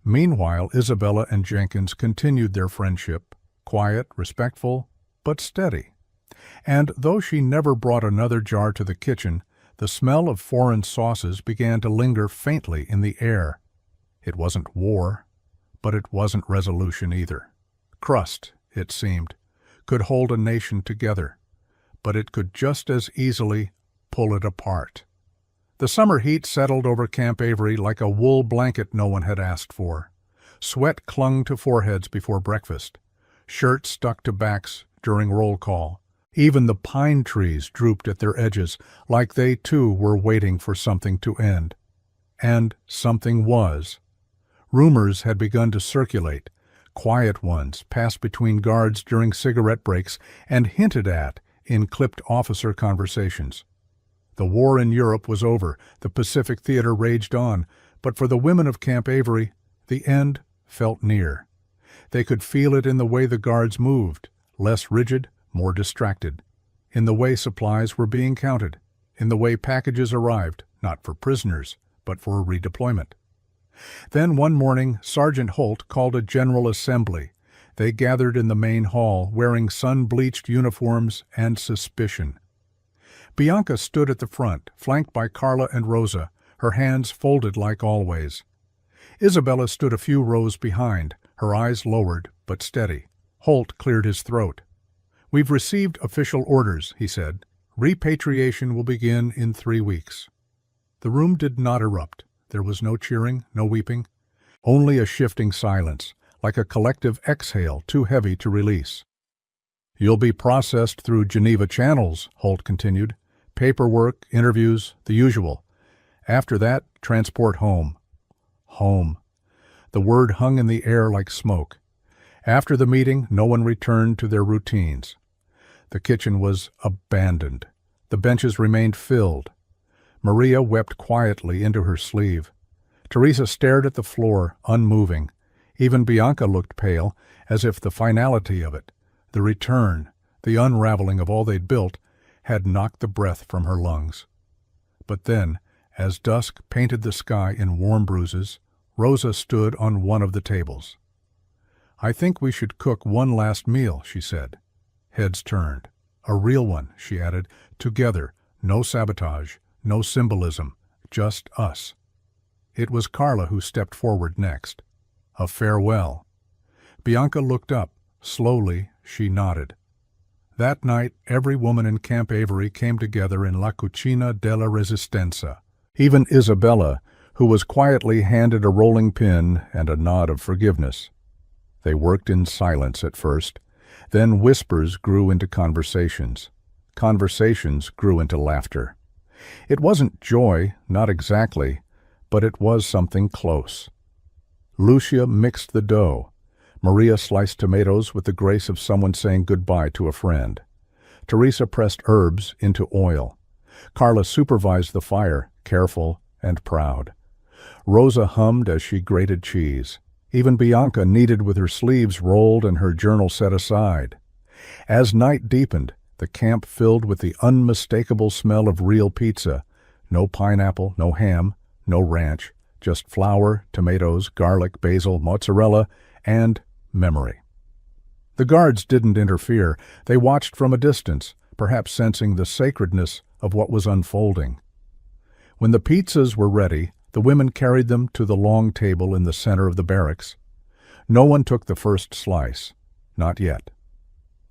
Meanwhile, Isabella and Jenkins continued their friendship, quiet, respectful, but steady. And though she never brought another jar to the kitchen, the smell of foreign sauces began to linger faintly in the air. It wasn't war, but it wasn't resolution either. Crust, it seemed, could hold a nation together, but it could just as easily pull it apart. The summer heat settled over Camp Avery like a wool blanket no one had asked for. Sweat clung to foreheads before breakfast. Shirts stuck to backs during roll call. Even the pine trees drooped at their edges, like they too were waiting for something to end. And something was. Rumors had begun to circulate. Quiet ones passed between guards during cigarette breaks and hinted at in clipped officer conversations. The war in Europe was over, the Pacific Theater raged on, but for the women of Camp Avery, the end felt near. They could feel it in the way the guards moved, less rigid, more distracted, in the way supplies were being counted, in the way packages arrived, not for prisoners, but for redeployment. Then one morning, Sergeant Holt called a general assembly. They gathered in the main hall, wearing sun-bleached uniforms and suspicion. Bianca stood at the front, flanked by Carla and Rosa, her hands folded like always. Isabella stood a few rows behind, her eyes lowered but steady. Holt cleared his throat. "We've received official orders," he said. "Repatriation will begin in 3 weeks." The room did not erupt. There was no cheering, no weeping, only a shifting silence, like a collective exhale too heavy to release. "You'll be processed through Geneva channels," Holt continued. "Paperwork, interviews, the usual. After that, transport home." Home. The word hung in the air like smoke. After the meeting, no one returned to their routines. The kitchen was abandoned. The benches remained filled. Maria wept quietly into her sleeve. Teresa stared at the floor, unmoving. Even Bianca looked pale, as if the finality of it, the return, the unraveling of all they'd built, had knocked the breath from her lungs. But then, as dusk painted the sky in warm bruises, Rosa stood on one of the tables. "I think we should cook one last meal," she said. Heads turned. "A real one," she added, "together, no sabotage, no symbolism, just us." It was Carla who stepped forward next. "A farewell." Bianca looked up. Slowly, she nodded. That night, every woman in Camp Avery came together in La Cucina della Resistenza. Even Isabella, who was quietly handed a rolling pin and a nod of forgiveness. They worked in silence at first. Then whispers grew into conversations. Conversations grew into laughter. It wasn't joy, not exactly, but it was something close. Lucia mixed the dough. Maria sliced tomatoes with the grace of someone saying goodbye to a friend. Teresa pressed herbs into oil. Carla supervised the fire, careful and proud. Rosa hummed as she grated cheese. Even Bianca kneaded with her sleeves rolled and her journal set aside. As night deepened, the camp filled with the unmistakable smell of real pizza. No pineapple, no ham, no ranch, just flour, tomatoes, garlic, basil, mozzarella, and memory. The guards didn't interfere. They watched from a distance, perhaps sensing the sacredness of what was unfolding. When the pizzas were ready, the women carried them to the long table in the center of the barracks. No one took the first slice. Not yet.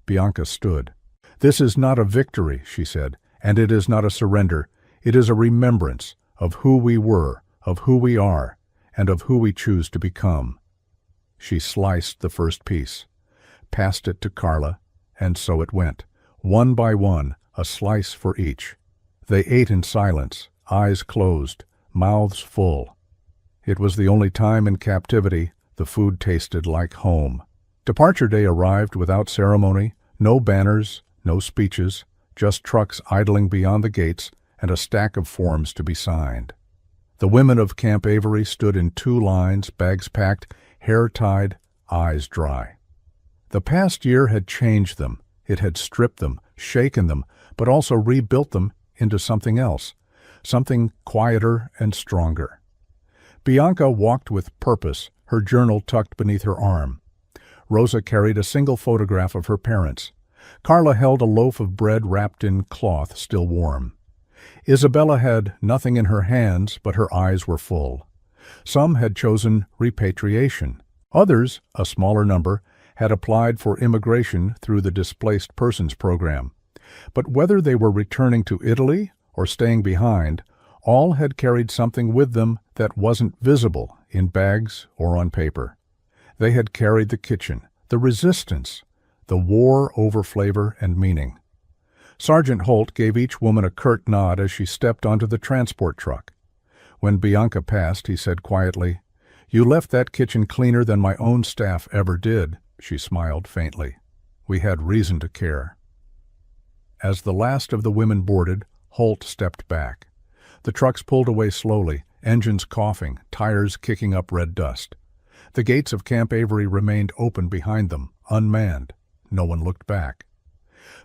Bianca stood. "This is not a victory," she said, "and it is not a surrender. It is a remembrance of who we were, of who we are, and of who we choose to become." She sliced the first piece, passed it to Carla, and so it went. One by one, a slice for each. They ate in silence, eyes closed, mouths full. It was the only time in captivity the food tasted like home. Departure day arrived without ceremony, no banners, no speeches, just trucks idling beyond the gates and a stack of forms to be signed. The women of Camp Avery stood in 2 lines, bags packed, hair tied, eyes dry. The past year had changed them. It had stripped them, shaken them, but also rebuilt them into something else, something quieter and stronger. Bianca walked with purpose, her journal tucked beneath her arm. Rosa carried a single photograph of her parents. Carla held a loaf of bread wrapped in cloth still warm. Isabella had nothing in her hands, but her eyes were full. Some had chosen repatriation. Others, a smaller number, had applied for immigration through the Displaced Persons Program. But whether they were returning to Italy or staying behind, all had carried something with them that wasn't visible in bags or on paper. They had carried the kitchen, the resistance, the war over flavor and meaning. Sergeant Holt gave each woman a curt nod as she stepped onto the transport truck. When Bianca passed, he said quietly, "You left that kitchen cleaner than my own staff ever did." She smiled faintly. "We had reason to care." As the last of the women boarded, Holt stepped back. The trucks pulled away slowly, engines coughing, tires kicking up red dust. The gates of Camp Avery remained open behind them, unmanned. No one looked back.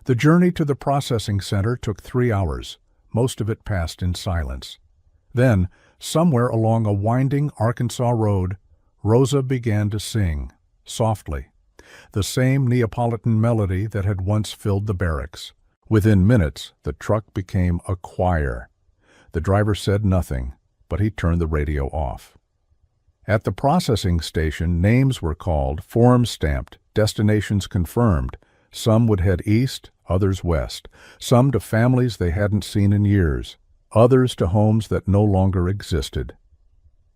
The journey to the processing center took 3 hours. Most of it passed in silence. Then, somewhere along a winding Arkansas road, Rosa began to sing, softly, the same Neapolitan melody that had once filled the barracks. Within minutes, the truck became a choir. The driver said nothing, but he turned the radio off. At the processing station, names were called, forms stamped, destinations confirmed. Some would head east, others west. Some to families they hadn't seen in years. Others to homes that no longer existed.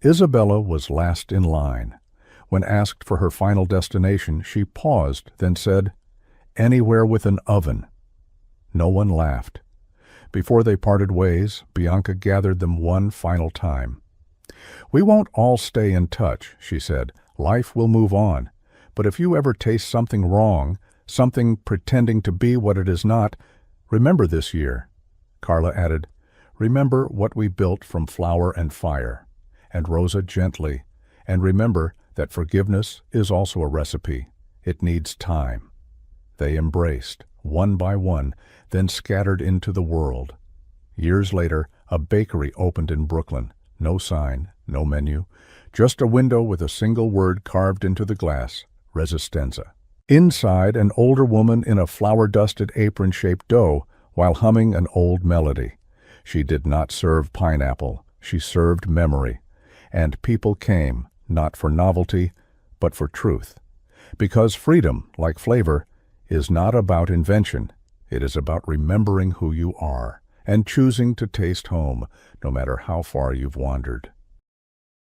Isabella was last in line. When asked for her final destination, she paused, then said, "Anywhere with an oven." No one laughed. Before they parted ways, Bianca gathered them one final time. "We won't all stay in touch," she said. "Life will move on. But if you ever taste something wrong, something pretending to be what it is not, remember this year." Carla added, "Remember what we built from flour and fire." And Rosa gently, "And remember that forgiveness is also a recipe. It needs time." They embraced, one by one, then scattered into the world. Years later, a bakery opened in Brooklyn. No sign, no menu, just a window with a single word carved into the glass, Resistenza. Inside, an older woman in a flour-dusted apron-shaped dough while humming an old melody. She did not serve pineapple. She served memory. And people came, not for novelty, but for truth. Because freedom, like flavor, is not about invention. It is about remembering who you are and choosing to taste home, no matter how far you've wandered.